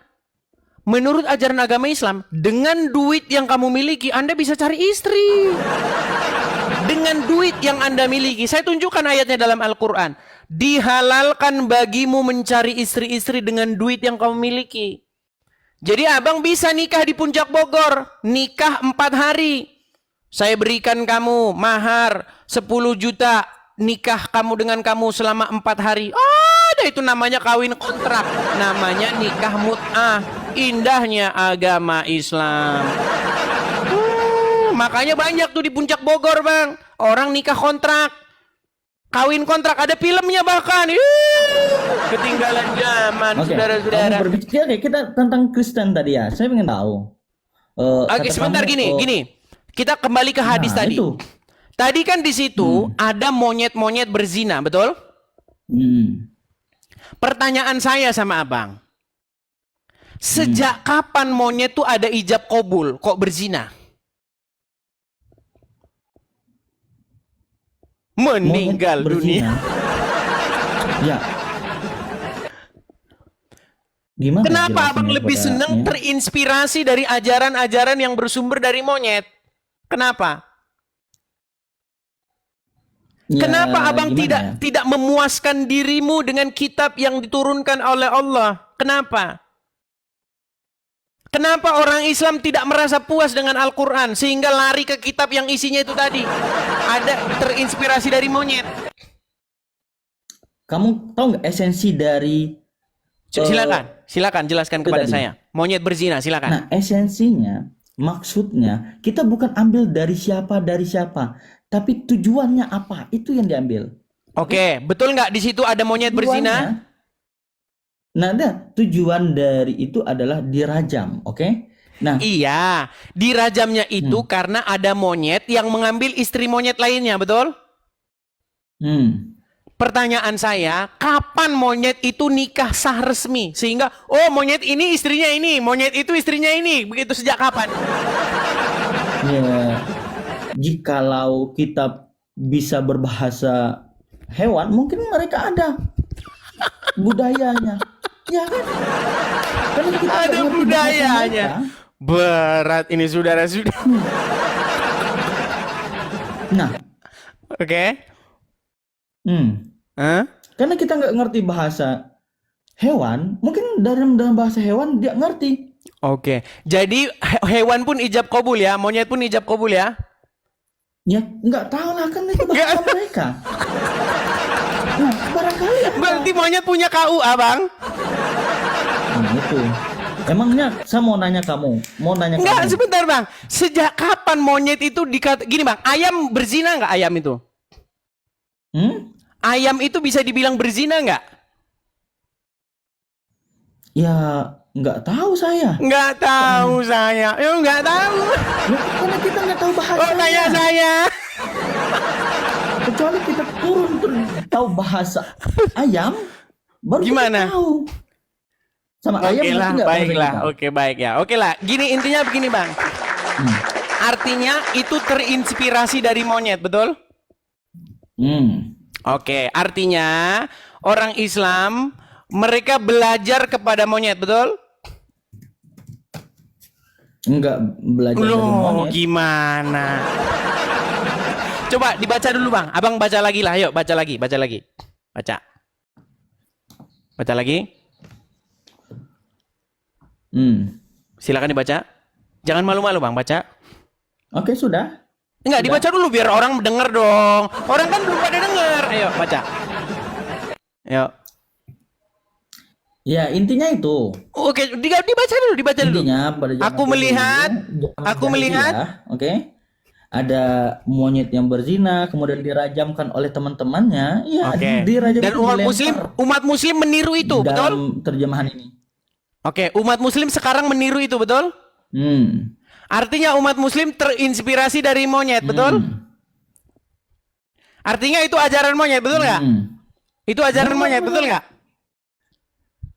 Speaker 1: Menurut ajaran agama Islam, dengan duit yang kamu miliki, Anda bisa cari istri. Dengan duit yang Anda miliki, saya tunjukkan ayatnya dalam Al-Quran. Dihalalkan bagimu mencari istri-istri dengan duit yang kamu miliki. Jadi abang bisa nikah di puncak Bogor. Nikah 4 hari. Saya berikan kamu mahar 10 juta. Nikah kamu dengan kamu selama 4 hari. Ada itu namanya kawin kontrak. Namanya nikah mut'ah. Indahnya agama Islam. Makanya banyak tuh di puncak Bogor Bang. Orang nikah kontrak. Kawin kontrak, ada filmnya bahkan. Ketinggalan zaman,
Speaker 2: Oke,
Speaker 1: saudara-saudara.
Speaker 2: kamu berbicara kita tentang Kristen tadi ya. Saya ingin tahu.
Speaker 1: Oke, sebentar gini. Kita kembali ke hadis tadi.
Speaker 2: Itu.
Speaker 1: Tadi kan di situ ada monyet-monyet berzina, betul? Pertanyaan saya sama Abang. Sejak kapan monyet tuh ada ijab qabul kok berzina? Meninggal dunia.
Speaker 2: Ya. Gimana
Speaker 1: Kenapa abang
Speaker 2: jelasinnya
Speaker 1: lebih senang
Speaker 2: kepadanya?
Speaker 1: terinspirasi dari ajaran-ajaran yang bersumber dari monyet? Kenapa?
Speaker 2: Ya,
Speaker 1: Kenapa abang
Speaker 2: gimana ya?
Speaker 1: tidak memuaskan dirimu dengan kitab yang diturunkan oleh Allah? Kenapa? Kenapa orang Islam tidak merasa puas dengan Al-Quran sehingga lari ke kitab yang isinya itu tadi? Ada terinspirasi dari monyet.
Speaker 2: Kamu tahu nggak esensi dari
Speaker 1: Silakan jelaskan
Speaker 2: itu
Speaker 1: kepada
Speaker 2: tadi?
Speaker 1: saya. Monyet berzina, silakan.
Speaker 2: Nah, esensinya, maksudnya kita bukan ambil dari siapa, tapi tujuannya apa? Itu yang diambil.
Speaker 1: Oke, betul nggak di situ ada monyet berzina?
Speaker 2: Tujuannya, nah, tujuan dari itu adalah dirajam, oke? Nah,
Speaker 1: Iya, dirajamnya itu karena ada monyet yang mengambil istri monyet lainnya, betul? Pertanyaan saya, kapan monyet itu nikah sah resmi? Sehingga, oh monyet ini istrinya ini, monyet itu istrinya ini. Begitu sejak kapan?
Speaker 2: ya, jikalau kita bisa berbahasa hewan, mungkin mereka ada budayanya, ya kan? Karena kita nggak
Speaker 1: Ada
Speaker 2: ngerti bahasa
Speaker 1: budayanya.
Speaker 2: mereka.
Speaker 1: Berat ini saudara-saudara.
Speaker 2: Nah,
Speaker 1: Oke. Hah?
Speaker 2: karena kita nggak ngerti bahasa hewan, mungkin dalam bahasa hewan dia ngerti.
Speaker 1: Oke. Jadi hewan pun ijab kabul ya, monyet pun ijab kabul ya.
Speaker 2: Ya nggak tahu lah, kan itu bahasa mereka. Nah, barangkali ada.
Speaker 1: Berarti monyet punya KUA, Bang?
Speaker 2: Itu. Emangnya saya mau nanya kamu,
Speaker 1: Enggak, sebentar Bang. Sejak kapan monyet itu gini Bang, ayam berzina nggak ayam itu? Ayam itu bisa dibilang berzina nggak?
Speaker 2: Ya nggak tahu saya.
Speaker 1: Nggak tahu saya. Ya nggak tahu.
Speaker 2: Ya, karena kita nggak tahu bahasa.
Speaker 1: Oh, tanya saya.
Speaker 2: Kecuali kita turun tahu bahasa ayam, baru
Speaker 1: Gimana?
Speaker 2: kita tahu. Sama ayam
Speaker 1: Oke lah,
Speaker 2: ngerti nggak bahasa
Speaker 1: baiklah.
Speaker 2: kita?
Speaker 1: Oke, baik ya. Oke lah. Gini intinya begini Bang. Artinya itu terinspirasi dari monyet, betul? Oke, artinya orang Islam mereka belajar kepada monyet, betul?
Speaker 2: Enggak belajar dari
Speaker 1: Loh,
Speaker 2: monyet.
Speaker 1: gimana? Coba dibaca dulu Bang. Abang baca lagi lah. Yuk, baca lagi. Baca. Baca lagi. Silakan dibaca. Jangan malu-malu Bang, baca.
Speaker 2: Oke, sudah.
Speaker 1: Enggak, dibaca dulu biar orang denger dong. Orang kan belum pada denger. Ayo, baca. Ayo.
Speaker 2: Ya, intinya itu.
Speaker 1: Oke, dibaca dulu.
Speaker 2: Intinya pada zaman
Speaker 1: Aku
Speaker 2: dahulu,
Speaker 1: melihat,
Speaker 2: jahiliyah, oke. Ada monyet yang berzina, kemudian dirajamkan oleh teman-temannya. Ya,
Speaker 1: Oke.
Speaker 2: dirajam
Speaker 1: Dan
Speaker 2: itu dilempar
Speaker 1: umat muslim meniru itu, betul?
Speaker 2: dalam terjemahan ini.
Speaker 1: Oke, umat muslim sekarang meniru itu, betul? Artinya umat muslim terinspirasi dari monyet, betul? Artinya itu ajaran monyet, betul nggak? Itu ajaran monyet, betul nggak?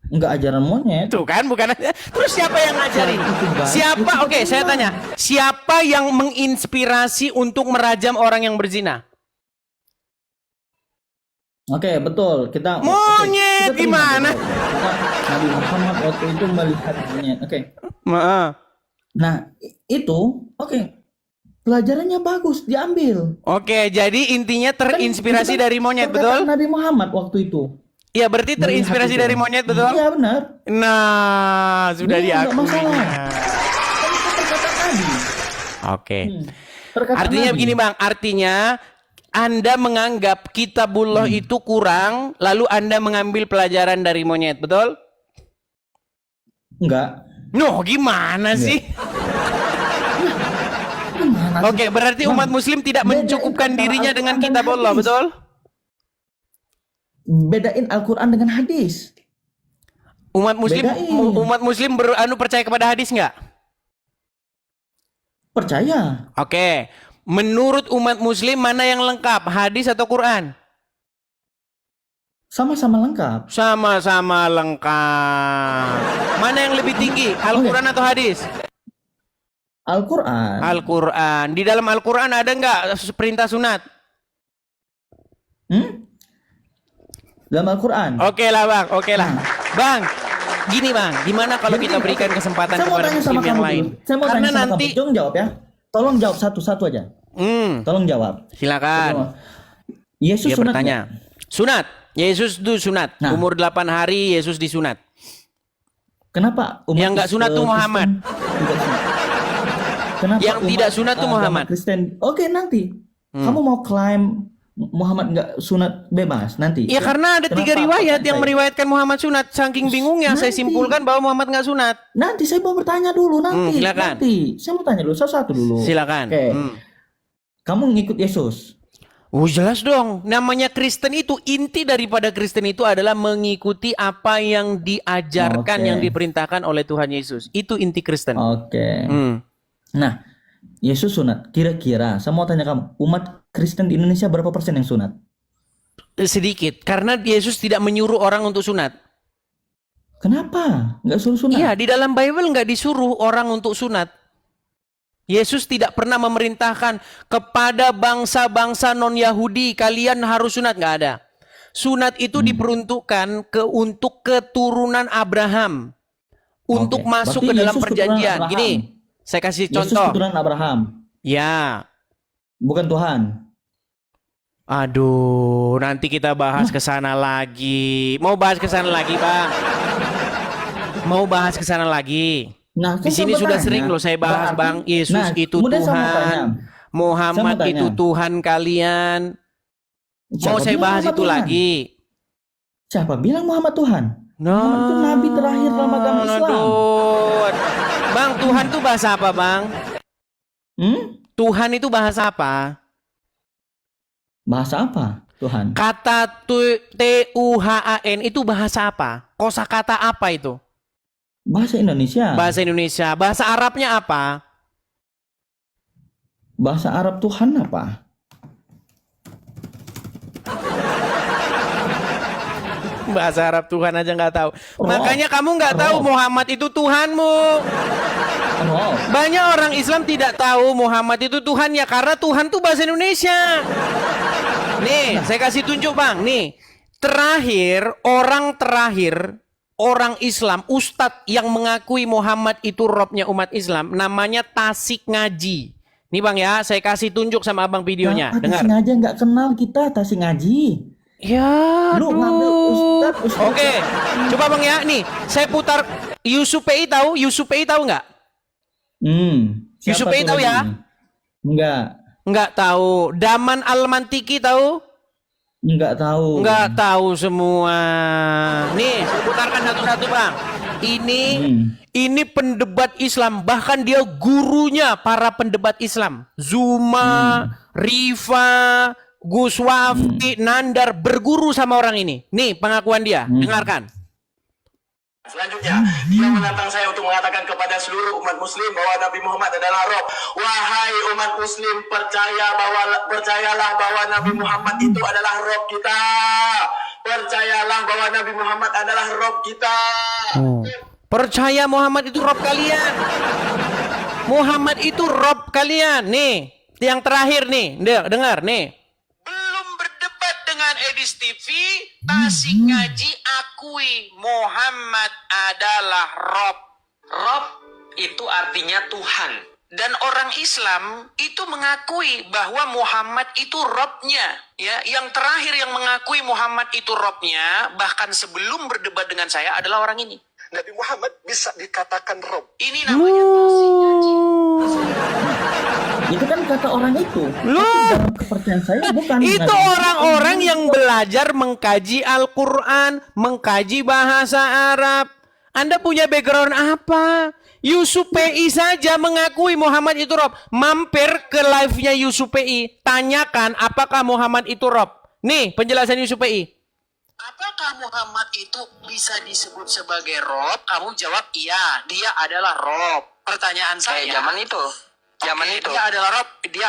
Speaker 2: Enggak ajaran monyet.
Speaker 1: Tuh kan, bukan aja. Terus siapa yang ngajarin?
Speaker 2: Itu baik,
Speaker 1: Siapa?
Speaker 2: itu
Speaker 1: Oke, saya
Speaker 2: benar.
Speaker 1: tanya. Siapa yang menginspirasi untuk merajam orang yang berzina?
Speaker 2: Oke, betul. Kita
Speaker 1: Monyet,
Speaker 2: kita terima,
Speaker 1: gimana?
Speaker 2: betul. Nabi Muhammad waktu itu melihat monyet. Oke.
Speaker 1: Maaf.
Speaker 2: Nah, itu oke. Pelajarannya bagus, diambil.
Speaker 1: Oke, jadi intinya terinspirasi
Speaker 2: Kan
Speaker 1: dari monyet,
Speaker 2: perkataan
Speaker 1: betul?
Speaker 2: Nabi Muhammad waktu itu.
Speaker 1: Iya, berarti terinspirasi
Speaker 2: Melihat itu.
Speaker 1: dari monyet, betul?
Speaker 2: Iya, benar.
Speaker 1: Nah, sudah
Speaker 2: Iya, nggak
Speaker 1: diakui.
Speaker 2: masalah. Kan itu perkataan Nabi.
Speaker 1: Oke.
Speaker 2: Perkataan
Speaker 1: Artinya
Speaker 2: Nabi.
Speaker 1: begini Bang, artinya Anda menganggap kitabullah itu kurang, lalu Anda mengambil pelajaran dari monyet, betul?
Speaker 2: Enggak.
Speaker 1: Noh, gimana sih?
Speaker 2: Gimana
Speaker 1: Oke,
Speaker 2: sih?
Speaker 1: berarti
Speaker 2: Bang,
Speaker 1: umat muslim tidak
Speaker 2: bedain
Speaker 1: mencukupkan
Speaker 2: antara
Speaker 1: dirinya dengan
Speaker 2: Al-Quran dan
Speaker 1: kitabullah,
Speaker 2: hadis.
Speaker 1: betul?
Speaker 2: Bedain Al-Quran dengan hadis. Bedain.
Speaker 1: Umat muslim percaya kepada hadis nggak?
Speaker 2: Percaya.
Speaker 1: Oke. Menurut umat muslim mana yang lengkap, hadis atau Quran?
Speaker 2: Sama-sama lengkap.
Speaker 1: Sama-sama lengkap. Mana yang lebih tinggi, Al-Quran atau hadis?
Speaker 2: Al-Quran.
Speaker 1: Al-Quran. Di dalam Al-Quran ada nggak perintah sunat?
Speaker 2: Dalam Al-Quran.
Speaker 1: Oke lah Bang, oke lah. Bang, Gini bang, gimana kalau kita berikan kesempatan
Speaker 2: Saya mau
Speaker 1: kepada
Speaker 2: tanya
Speaker 1: muslim
Speaker 2: sama
Speaker 1: yang
Speaker 2: kamu
Speaker 1: lain?
Speaker 2: dulu. Saya mau
Speaker 1: Karena
Speaker 2: tanya sama
Speaker 1: nanti,
Speaker 2: kamu. Tolong jawab ya. Tolong jawab satu-satu aja. Tolong jawab.
Speaker 1: silakan.
Speaker 2: Yesus
Speaker 1: Dia
Speaker 2: sunat
Speaker 1: bertanya.
Speaker 2: nggak?
Speaker 1: Sunat. Yesus itu sunat.
Speaker 2: Nah.
Speaker 1: Umur 8 hari Yesus disunat.
Speaker 2: Kenapa umat
Speaker 1: Yang nggak sunat tuh
Speaker 2: Kristen
Speaker 1: Muhammad.
Speaker 2: tidak sunat? Kenapa
Speaker 1: Yang tidak sunat tuh
Speaker 2: agama
Speaker 1: Muhammad.
Speaker 2: Kristen? Oke, nanti. Kamu mau klaim Muhammad nggak sunat bebas nanti?
Speaker 1: Ya karena ada 3
Speaker 2: Kenapa
Speaker 1: riwayat
Speaker 2: pertanyaan
Speaker 1: yang
Speaker 2: saya?
Speaker 1: meriwayatkan Muhammad sunat. Saking bingungnya saya
Speaker 2: Nanti.
Speaker 1: simpulkan bahwa Muhammad nggak sunat.
Speaker 2: Nanti saya mau bertanya dulu nanti.
Speaker 1: Silakan.
Speaker 2: Nanti saya mau tanya dulu satu-satu dulu.
Speaker 1: Silakan.
Speaker 2: Oke. Kamu ngikut Yesus.
Speaker 1: Oh jelas dong. Namanya Kristen itu, inti daripada Kristen itu adalah mengikuti apa yang diajarkan,
Speaker 2: Oke.
Speaker 1: yang diperintahkan oleh Tuhan Yesus. Itu inti Kristen.
Speaker 2: Oke.
Speaker 1: Hmm.
Speaker 2: Nah, Yesus sunat. Kira-kira saya mau tanya kamu, umat Kristen di Indonesia berapa persen yang sunat?
Speaker 1: Sedikit. Karena Yesus tidak menyuruh orang untuk sunat.
Speaker 2: Kenapa? Nggak suruh sunat?
Speaker 1: Iya, di dalam Bible nggak disuruh orang untuk sunat. Yesus tidak pernah memerintahkan kepada bangsa-bangsa non-Yahudi, kalian harus sunat, nggak ada. Sunat itu diperuntukkan untuk keturunan Abraham. Untuk
Speaker 2: Oke.
Speaker 1: masuk
Speaker 2: Berarti
Speaker 1: ke dalam
Speaker 2: Yesus
Speaker 1: perjanjian.
Speaker 2: keturunan
Speaker 1: Gini,
Speaker 2: Abraham.
Speaker 1: saya kasih
Speaker 2: Yesus
Speaker 1: contoh.
Speaker 2: keturunan Abraham,
Speaker 1: Ya,
Speaker 2: bukan Tuhan.
Speaker 1: aduh, nanti kita bahas ke sana lagi. Mau bahas ke sana lagi, Bang? Mau bahas ke sana lagi?
Speaker 2: Nah,
Speaker 1: Di sini sudah sering loh saya bahas, Bang. Yesus itu Tuhan. Muhammad itu Tuhan kalian. Mau saya bahas itu lagi.
Speaker 2: Siapa bilang Muhammad Tuhan? Muhammad itu nabi terakhir dalam agama Islam.
Speaker 1: Aduh. Bang, Tuhan itu bahasa apa, Bang? Tuhan itu bahasa apa?
Speaker 2: Bahasa apa? Tuhan.
Speaker 1: Kata Tuhan itu bahasa apa? Kosakata apa itu?
Speaker 2: Bahasa Indonesia.
Speaker 1: Bahasa Indonesia. Bahasa Arabnya apa?
Speaker 2: Bahasa Arab Tuhan apa?
Speaker 1: Bahasa Arab Tuhan aja nggak tahu.
Speaker 2: Rob.
Speaker 1: Makanya kamu nggak tahu
Speaker 2: Rob.
Speaker 1: Muhammad itu Tuhanmu.
Speaker 2: Oh,
Speaker 1: Banyak orang Islam tidak tahu Muhammad itu Tuhan ya karena Tuhan tuh bahasa Indonesia. Nih, saya kasih tunjuk Bang. Nih, terakhir orang Islam, ustadz yang mengakui Muhammad itu Robnya umat Islam, namanya Tasik Ngaji. Nih Bang ya, saya kasih tunjuk sama Abang videonya. Dengar.
Speaker 2: Tasik Ngaji nggak kenal kita Tasik Ngaji.
Speaker 1: Ya,
Speaker 2: Lu ngambil ustadz.
Speaker 1: Oke, coba Bang ya, nih saya putar Yusuf PI tahu? Yusuf PI tahu nggak? Yusuf PI tahu ya? Nggak tahu. Daman Al-Mantiki tahu?
Speaker 2: Nggak tahu.
Speaker 1: Nggak tahu semua. Nih, saya putarkan satu-satu Bang. Ini pendebat Islam, bahkan dia gurunya para pendebat Islam. Zuma, Rifa, Gus Wafdi, Nandar berguru sama orang ini. Nih pengakuan dia, dengarkan.
Speaker 3: Selanjutnya, dia menantang saya untuk mengatakan kepada seluruh umat muslim bahwa Nabi Muhammad adalah Rob. Wahai umat muslim, percayalah bahwa Nabi Muhammad itu adalah Rob kita. Percayalah bahwa Nabi Muhammad adalah Rob kita.
Speaker 1: Percaya Muhammad itu Rob kalian. Muhammad itu Rob kalian. Nih, yang terakhir nih, dengar nih. Belum berdebat dengan Edis TV, Tasik Ngaji akui Muhammad adalah Rob. Rob itu artinya Tuhan. Dan orang Islam itu mengakui bahwa Muhammad itu Robnya. Ya, yang terakhir yang mengakui Muhammad itu Robnya, bahkan sebelum berdebat dengan saya adalah orang ini.
Speaker 3: Nabi Muhammad bisa dikatakan Rob.
Speaker 1: Ini namanya Tasik Ngaji.
Speaker 2: Itu kan kata orang itu.
Speaker 1: Loh.
Speaker 2: Tapi dalam kepercayaan saya bukan.
Speaker 1: Itu orang-orang yang belajar mengkaji Al-Quran, mengkaji bahasa Arab. Anda punya background apa? Yusuf PI saja mengakui Muhammad itu Rob. Mampir ke live-nya Yusuf PI. Tanyakan apakah Muhammad itu Rob. Nih penjelasan Yusuf PI. Apakah Muhammad itu bisa disebut sebagai Rob? Kamu jawab iya, dia adalah Rob. Pertanyaan saya.
Speaker 4: Zaman itu.
Speaker 1: Dia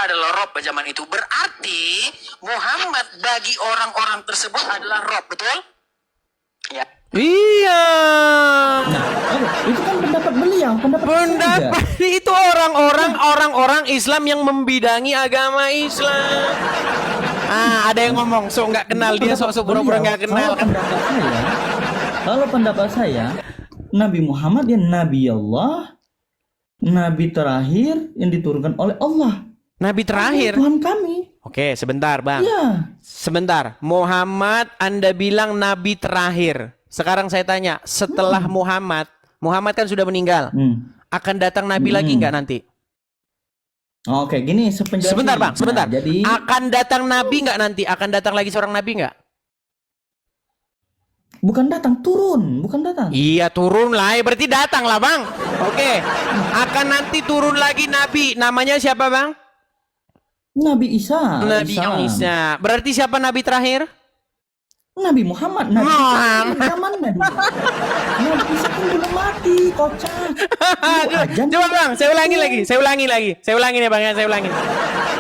Speaker 1: adalah Rob zaman itu. Berarti Muhammad bagi orang-orang tersebut adalah Rob, betul?
Speaker 4: Ya.
Speaker 1: Iya.
Speaker 2: Itu kan pendapat beliau,
Speaker 1: Pendapat itu orang-orang Islam yang membidangi agama Islam. Ada yang ngomong sok nggak kenal dia, sok pura-pura nggak kenal.
Speaker 2: Kalau pendapat saya, Nabi Muhammad ya Nabi Allah, Nabi terakhir yang diturunkan oleh Allah.
Speaker 1: Nabi terakhir.
Speaker 2: Tuhan kami.
Speaker 1: Oke, sebentar, Bang.
Speaker 2: Ya.
Speaker 1: Sebentar. Muhammad Anda bilang nabi terakhir. Sekarang saya tanya, setelah Muhammad kan sudah meninggal. Akan datang nabi lagi nggak nanti?
Speaker 2: Oke, gini sepenjelasan.
Speaker 1: Sebentar, Bang, sebentar.
Speaker 2: Nah, jadi
Speaker 1: akan datang nabi nggak nanti? Akan datang lagi seorang nabi nggak?
Speaker 2: bukan datang, turun, bukan datang.
Speaker 1: Iya, turun lah. Berarti datang lah, Bang. Oke. Akan nanti turun lagi nabi. Namanya siapa, Bang?
Speaker 2: Nabi Isa.
Speaker 1: Nabi Isa. Berarti siapa nabi terakhir?
Speaker 2: Nabi Muhammad. Nabi
Speaker 1: Muhammad.
Speaker 2: Zaman Nabi. Nabi Isa kan belum mati, kocak.
Speaker 1: Coba, Bang, saya ulangi lagi. Saya ulangi nih, Bang, ya, saya ulangi.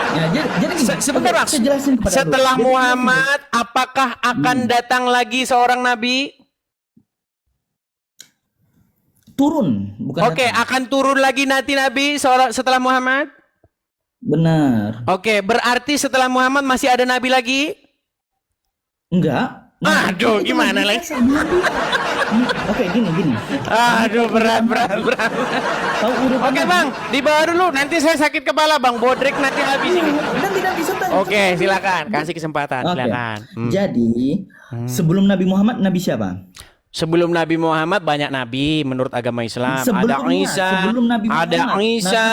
Speaker 2: Ya, jadi gini,
Speaker 1: Sebentar, Bang.
Speaker 2: saya jelasin kepada
Speaker 1: Setelah
Speaker 2: Jadi,
Speaker 1: Muhammad, apakah akan datang lagi seorang nabi?
Speaker 2: turun, bukan
Speaker 1: Oke,
Speaker 2: datang.
Speaker 1: akan turun lagi nanti nabi setelah Muhammad?
Speaker 2: Benar.
Speaker 1: Oke, berarti setelah Muhammad masih ada nabi lagi?
Speaker 2: Enggak.
Speaker 1: Aduh,
Speaker 2: itu
Speaker 1: gimana
Speaker 2: Nabi
Speaker 1: lagi?
Speaker 2: Isa, Nabi. Oke, gini.
Speaker 1: Aduh, berat.
Speaker 2: Tahu urutan
Speaker 1: Oke,
Speaker 2: Nabi?
Speaker 1: Bang, di bawah dulu. Nanti saya sakit kepala, Bang. Bodrek nanti habis ini.
Speaker 2: Dan tidak bisa
Speaker 1: Oke, silakan. Kasih kesempatan,
Speaker 2: Oke.
Speaker 1: silakan.
Speaker 2: Jadi, sebelum Nabi Muhammad, Nabi siapa?
Speaker 1: Sebelum Nabi Muhammad banyak nabi menurut agama Islam. Ada
Speaker 2: Sebelumnya,
Speaker 1: Isa,
Speaker 2: sebelum Nabi
Speaker 1: ada
Speaker 2: Muhammad,
Speaker 1: Isa,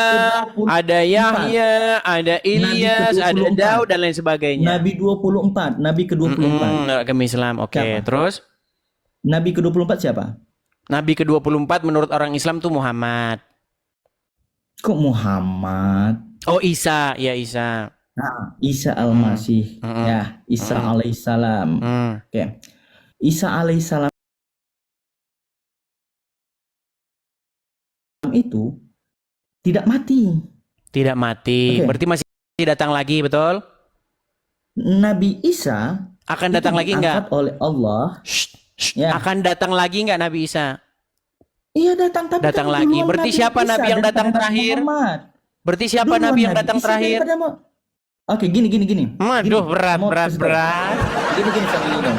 Speaker 2: Nabi
Speaker 1: ada Yahya, ada Ilyas, ada
Speaker 2: ke-24.
Speaker 1: Daud dan lain sebagainya.
Speaker 2: Nabi 24, Nabi ke-24.
Speaker 1: Agama Islam. Oke,
Speaker 2: Siapa?
Speaker 1: terus
Speaker 2: Nabi ke-24 siapa?
Speaker 1: Nabi ke-24 menurut orang Islam tuh Muhammad.
Speaker 2: Kok Muhammad?
Speaker 1: Oh, Isa, ya Isa.
Speaker 2: Nah, Isa Al-Masih. Ya, Isa alaihissalam. Oke. Isa alaihissalam itu tidak mati.
Speaker 1: Tidak mati.
Speaker 2: Oke.
Speaker 1: Berarti masih datang lagi, betul?
Speaker 2: Nabi Isa
Speaker 1: Akan
Speaker 2: itu
Speaker 1: datang lagi
Speaker 2: diangkat
Speaker 1: enggak?
Speaker 2: oleh Allah. Ya.
Speaker 1: Akan datang lagi enggak Nabi Isa?
Speaker 2: Iya datang, tapi
Speaker 1: Datang
Speaker 2: kan
Speaker 1: lagi.
Speaker 2: duluan
Speaker 1: Berarti siapa
Speaker 2: Isa
Speaker 1: Nabi yang
Speaker 2: daripada
Speaker 1: datang
Speaker 2: Nabi
Speaker 1: terakhir?
Speaker 2: Muhammad.
Speaker 1: Berarti siapa
Speaker 2: Duluan
Speaker 1: Nabi yang datang
Speaker 2: Isa
Speaker 1: terakhir?
Speaker 2: daripada Oke, gini.
Speaker 1: Aduh, berat.
Speaker 2: Gini sambil ini dong.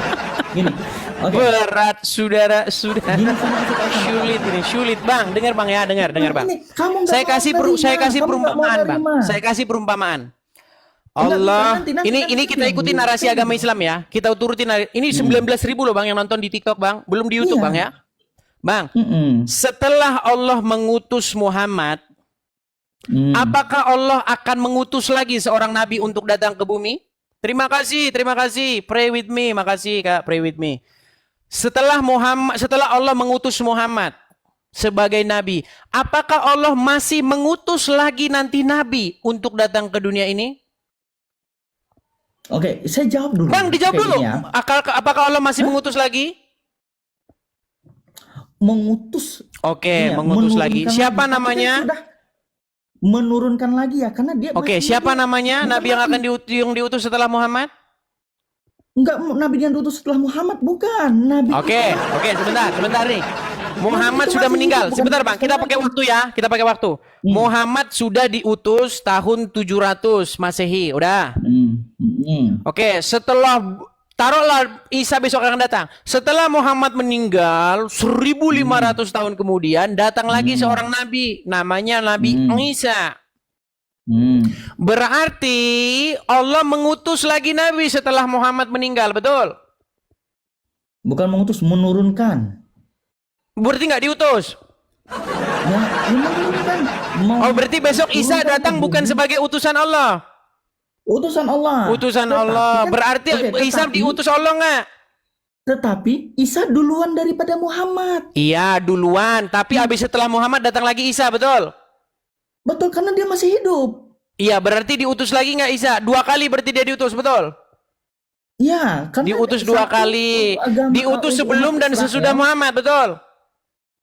Speaker 2: Gini. Oke.
Speaker 1: Berat, saudara.
Speaker 2: Gini sama kasih tahu sama
Speaker 1: Sulit, Bang. Dengar, Bang, ya, dengar, Bang.
Speaker 2: Ini, kamu nggak
Speaker 1: Saya
Speaker 2: mau
Speaker 1: kasih
Speaker 2: nerima, kamu nggak mau
Speaker 1: perumpamaan, Bang.
Speaker 2: nerima.
Speaker 1: Saya kasih perumpamaan.
Speaker 2: Enggak,
Speaker 1: Allah,
Speaker 2: nanti,
Speaker 1: ini kita ikuti narasi agama Islam ya. Kita turutin ini 19.000 loh, Bang, yang nonton di TikTok, Bang. Belum di YouTube,
Speaker 2: Iya.
Speaker 1: Bang, ya. Bang,
Speaker 2: Mm-mm.
Speaker 1: setelah Allah mengutus Muhammad, apakah Allah akan mengutus lagi seorang nabi untuk datang ke bumi? Terima kasih. Pray with me. Makasih, Kak. Pray with me. Setelah Allah mengutus Muhammad sebagai nabi, apakah Allah masih mengutus lagi nanti nabi untuk datang ke dunia ini?
Speaker 2: Oke, saya jawab dulu.
Speaker 1: Bang, dijawab
Speaker 2: Oke,
Speaker 1: dulu.
Speaker 2: ini ya.
Speaker 1: Apakah Allah masih mengutus lagi?
Speaker 2: Mengutus.
Speaker 1: Oke,
Speaker 2: Ini ya,
Speaker 1: mengutus lagi.
Speaker 2: menurunkan
Speaker 1: Siapa
Speaker 2: lagi. Tapi
Speaker 1: namanya?
Speaker 2: kan sudah menurunkan lagi ya, karena dia.
Speaker 1: Oke, siapa namanya nabi yang akan diutus setelah Muhammad?
Speaker 2: Enggak, nabi yang diutus setelah Muhammad, bukan nabi.
Speaker 1: Oke, sebentar nih. Muhammad sudah meninggal. Sebentar, Bang. Kita pakai waktu ya. Muhammad sudah diutus tahun 700 Masehi. Udah. Oke, taruhlah Isa besok akan datang. Setelah Muhammad meninggal 1500 tahun kemudian datang lagi seorang nabi, namanya Nabi Isa. Berarti Allah mengutus lagi nabi setelah Muhammad meninggal, betul?
Speaker 2: Bukan mengutus, menurunkan.
Speaker 1: Berarti nggak diutus.
Speaker 2: Ya, menurunkan.
Speaker 1: Oh, berarti besok Isa
Speaker 2: Menurunkan
Speaker 1: datang bukan sebagai utusan Allah.
Speaker 2: utusan Allah.
Speaker 1: Utusan
Speaker 2: Tetapi
Speaker 1: Allah.
Speaker 2: kan-
Speaker 1: Berarti
Speaker 2: oke,
Speaker 1: Isa diutus Allah nggak?
Speaker 2: Tetapi Isa duluan daripada Muhammad.
Speaker 1: Iya, duluan. Tapi habis setelah Muhammad datang lagi Isa, betul?
Speaker 2: Betul, karena dia masih hidup.
Speaker 1: Iya, berarti diutus lagi nggak Isa? 2 kali berarti dia diutus, betul?
Speaker 2: Ya, karena
Speaker 1: Diutus 2
Speaker 2: satu
Speaker 1: kali.
Speaker 2: agama-
Speaker 1: Diutus sebelum
Speaker 2: umat
Speaker 1: dan
Speaker 2: Israel.
Speaker 1: sesudah Muhammad, betul?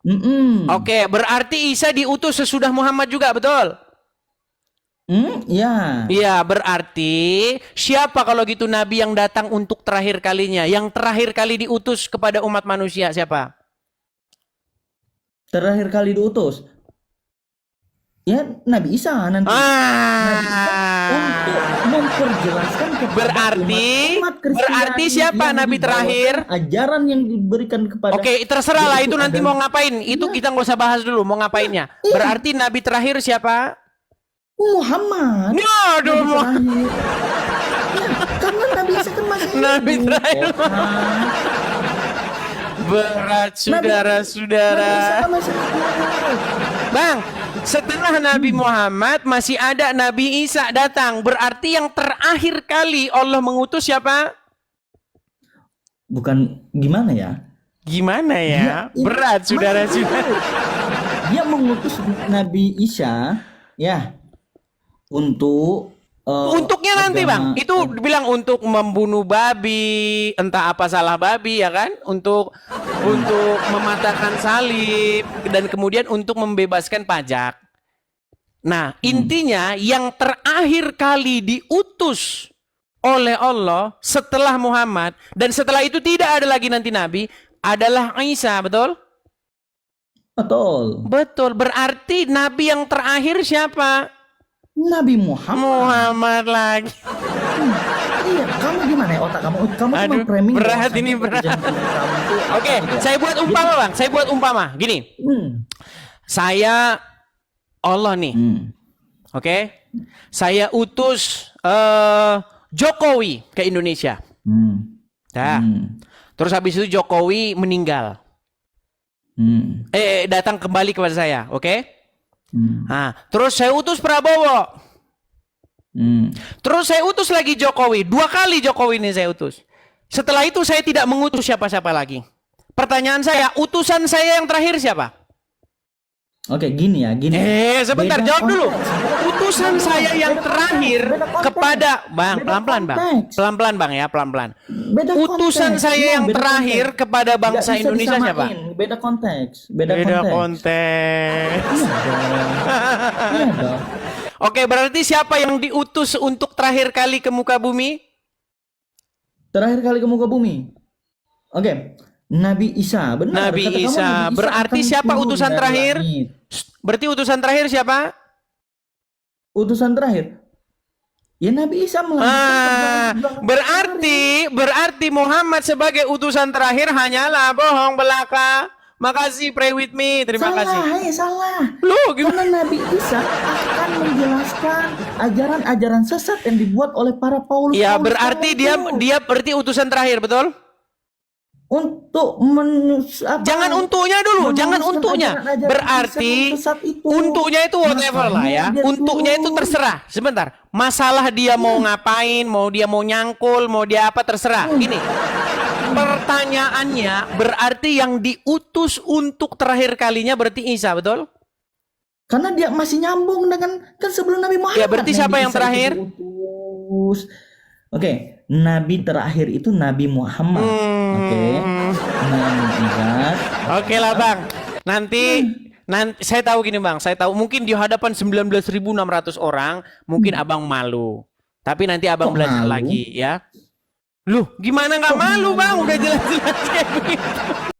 Speaker 2: Oke.
Speaker 1: Oke, berarti Isa diutus sesudah Muhammad juga, betul?
Speaker 2: Ya.
Speaker 1: Iya, berarti siapa kalau gitu nabi yang datang untuk terakhir kalinya? Yang terakhir kali diutus kepada umat manusia siapa?
Speaker 2: Terakhir kali diutus. Ya, Nabi Isa nanti. Nabi Isa untuk memperjelaskan kepada
Speaker 1: Berarti
Speaker 2: umat Kristiani
Speaker 1: berarti siapa
Speaker 2: yang
Speaker 1: nabi
Speaker 2: dibawakan
Speaker 1: terakhir?
Speaker 2: ajaran yang diberikan kepada
Speaker 1: Oke, terserah lah
Speaker 2: yaitu
Speaker 1: itu nanti
Speaker 2: adalah-
Speaker 1: mau ngapain. Itu kita nggak usah bahas dulu mau ngapainnya.
Speaker 2: Iya.
Speaker 1: Berarti nabi terakhir siapa?
Speaker 2: Muhammad.
Speaker 1: Waduh,
Speaker 2: Nabi terakhir. Ya, karena Nabi Isa kan masih
Speaker 1: Nabi
Speaker 2: hidup.
Speaker 1: terakhir.
Speaker 2: Oh, kan.
Speaker 1: berat
Speaker 2: Nabi Isa
Speaker 1: saudara-saudara.
Speaker 2: kan masih hidup.
Speaker 1: Bang, setelah Nabi Muhammad masih ada Nabi Isa datang. Berarti yang terakhir kali Allah mengutus siapa?
Speaker 2: Bukan gimana ya?
Speaker 1: Gimana ya? Berat saudara-saudara.
Speaker 2: Dia mengutus Nabi Isa ya untuk
Speaker 1: Untuknya nanti
Speaker 2: agama-
Speaker 1: bang, itu bilang untuk membunuh babi, entah apa salah babi ya kan, untuk mematahkan salib dan kemudian untuk membebaskan pajak. Nah intinya yang terakhir kali diutus oleh Allah setelah Muhammad dan setelah itu tidak ada lagi nanti nabi adalah Isa, betul?
Speaker 2: Betul.
Speaker 1: Betul. Berarti nabi yang terakhir siapa?
Speaker 2: Nabi Muhammad.
Speaker 1: Muhammad lagi.
Speaker 2: Iya, kamu gimana ya otak kamu? Kamu
Speaker 1: Aduh,
Speaker 2: cuma framing
Speaker 1: berat
Speaker 2: bahwasanya
Speaker 1: ini, berat.
Speaker 2: kebijakan kamu itu apa
Speaker 1: Oke,
Speaker 2: gitu ya.
Speaker 1: saya buat umpama bang. Saya buat umpama. Gini, saya Allah nih. Oke, saya utus Jokowi ke Indonesia. Dah. Terus habis itu Jokowi meninggal. Datang kembali kepada saya. Oke. Nah, terus saya utus Prabowo. Terus saya utus lagi Jokowi. 2 kali Jokowi ini saya utus. Setelah itu saya tidak mengutus siapa-siapa lagi. Pertanyaan saya, utusan saya yang terakhir siapa?
Speaker 2: Oke, gini ya, gini.
Speaker 1: Sebentar,
Speaker 2: Beda
Speaker 1: jawab dulu.
Speaker 2: konteks.
Speaker 1: Utusan saya yang terakhir
Speaker 2: Beda konteks.
Speaker 1: kepada Bang,
Speaker 2: Beda
Speaker 1: pelan-pelan Bang.
Speaker 2: konteks.
Speaker 1: Pelan-pelan Bang ya, pelan-pelan.
Speaker 2: Beda
Speaker 1: Utusan
Speaker 2: konteks.
Speaker 1: saya
Speaker 2: Iya,
Speaker 1: yang
Speaker 2: beda
Speaker 1: terakhir
Speaker 2: konteks.
Speaker 1: kepada bangsa
Speaker 2: Nggak bisa
Speaker 1: Indonesia siapa?
Speaker 2: disamain. Beda konteks. Beda
Speaker 1: Beda
Speaker 2: konteks.
Speaker 1: konteks.
Speaker 2: Iya dong. Iya dong.
Speaker 1: Oke, berarti siapa yang diutus untuk terakhir kali ke muka bumi?
Speaker 2: Terakhir kali ke muka bumi. Oke, Nabi Isa. Benar.
Speaker 1: Nabi
Speaker 2: kata kamu,
Speaker 1: Isa.
Speaker 2: Nabi
Speaker 1: Berarti
Speaker 2: akan
Speaker 1: siapa
Speaker 2: turun
Speaker 1: utusan
Speaker 2: dari
Speaker 1: terakhir?
Speaker 2: langit.
Speaker 1: Berarti utusan terakhir siapa?
Speaker 2: Utusan terakhir. Ya Nabi Isa melanjutkan
Speaker 1: Berarti Muhammad sebagai utusan terakhir hanyalah bohong belaka. Makasih, pray with me. Terima kasih.
Speaker 2: Salah.
Speaker 1: Lu gimana?
Speaker 2: Karena Nabi Isa akan menjelaskan ajaran-ajaran sesat yang dibuat oleh para Paulus.
Speaker 1: Ya,
Speaker 2: Paulus
Speaker 1: berarti
Speaker 2: itu.
Speaker 1: dia berarti utusan terakhir, betul?
Speaker 2: Untuk
Speaker 1: Jangan untuknya dulu, jangan untuknya. Berarti untuknya itu whatever lah ya. Untuknya itu terserah. Sebentar. Masalah dia mau ngapain, mau dia mau nyangkul, mau dia apa terserah. Gini. Pertanyaannya berarti yang diutus untuk terakhir kalinya berarti Isa, betul?
Speaker 2: Karena dia masih nyambung dengan kan sebelum Nabi Muhammad.
Speaker 1: Ya, berarti siapa yang
Speaker 2: Isa
Speaker 1: terakhir?
Speaker 2: itu diutus. Oke, Nabi terakhir itu Nabi Muhammad. Oke.
Speaker 1: Oke lah Bang. Nanti saya tahu gini Bang, saya tahu mungkin di hadapan 19.600 orang mungkin Abang malu. Tapi nanti Abang
Speaker 2: Kok
Speaker 1: belajar
Speaker 2: malu?
Speaker 1: lagi ya. Loh, gimana nggak malu Bang? Udah jelas-jelas kayak begitu.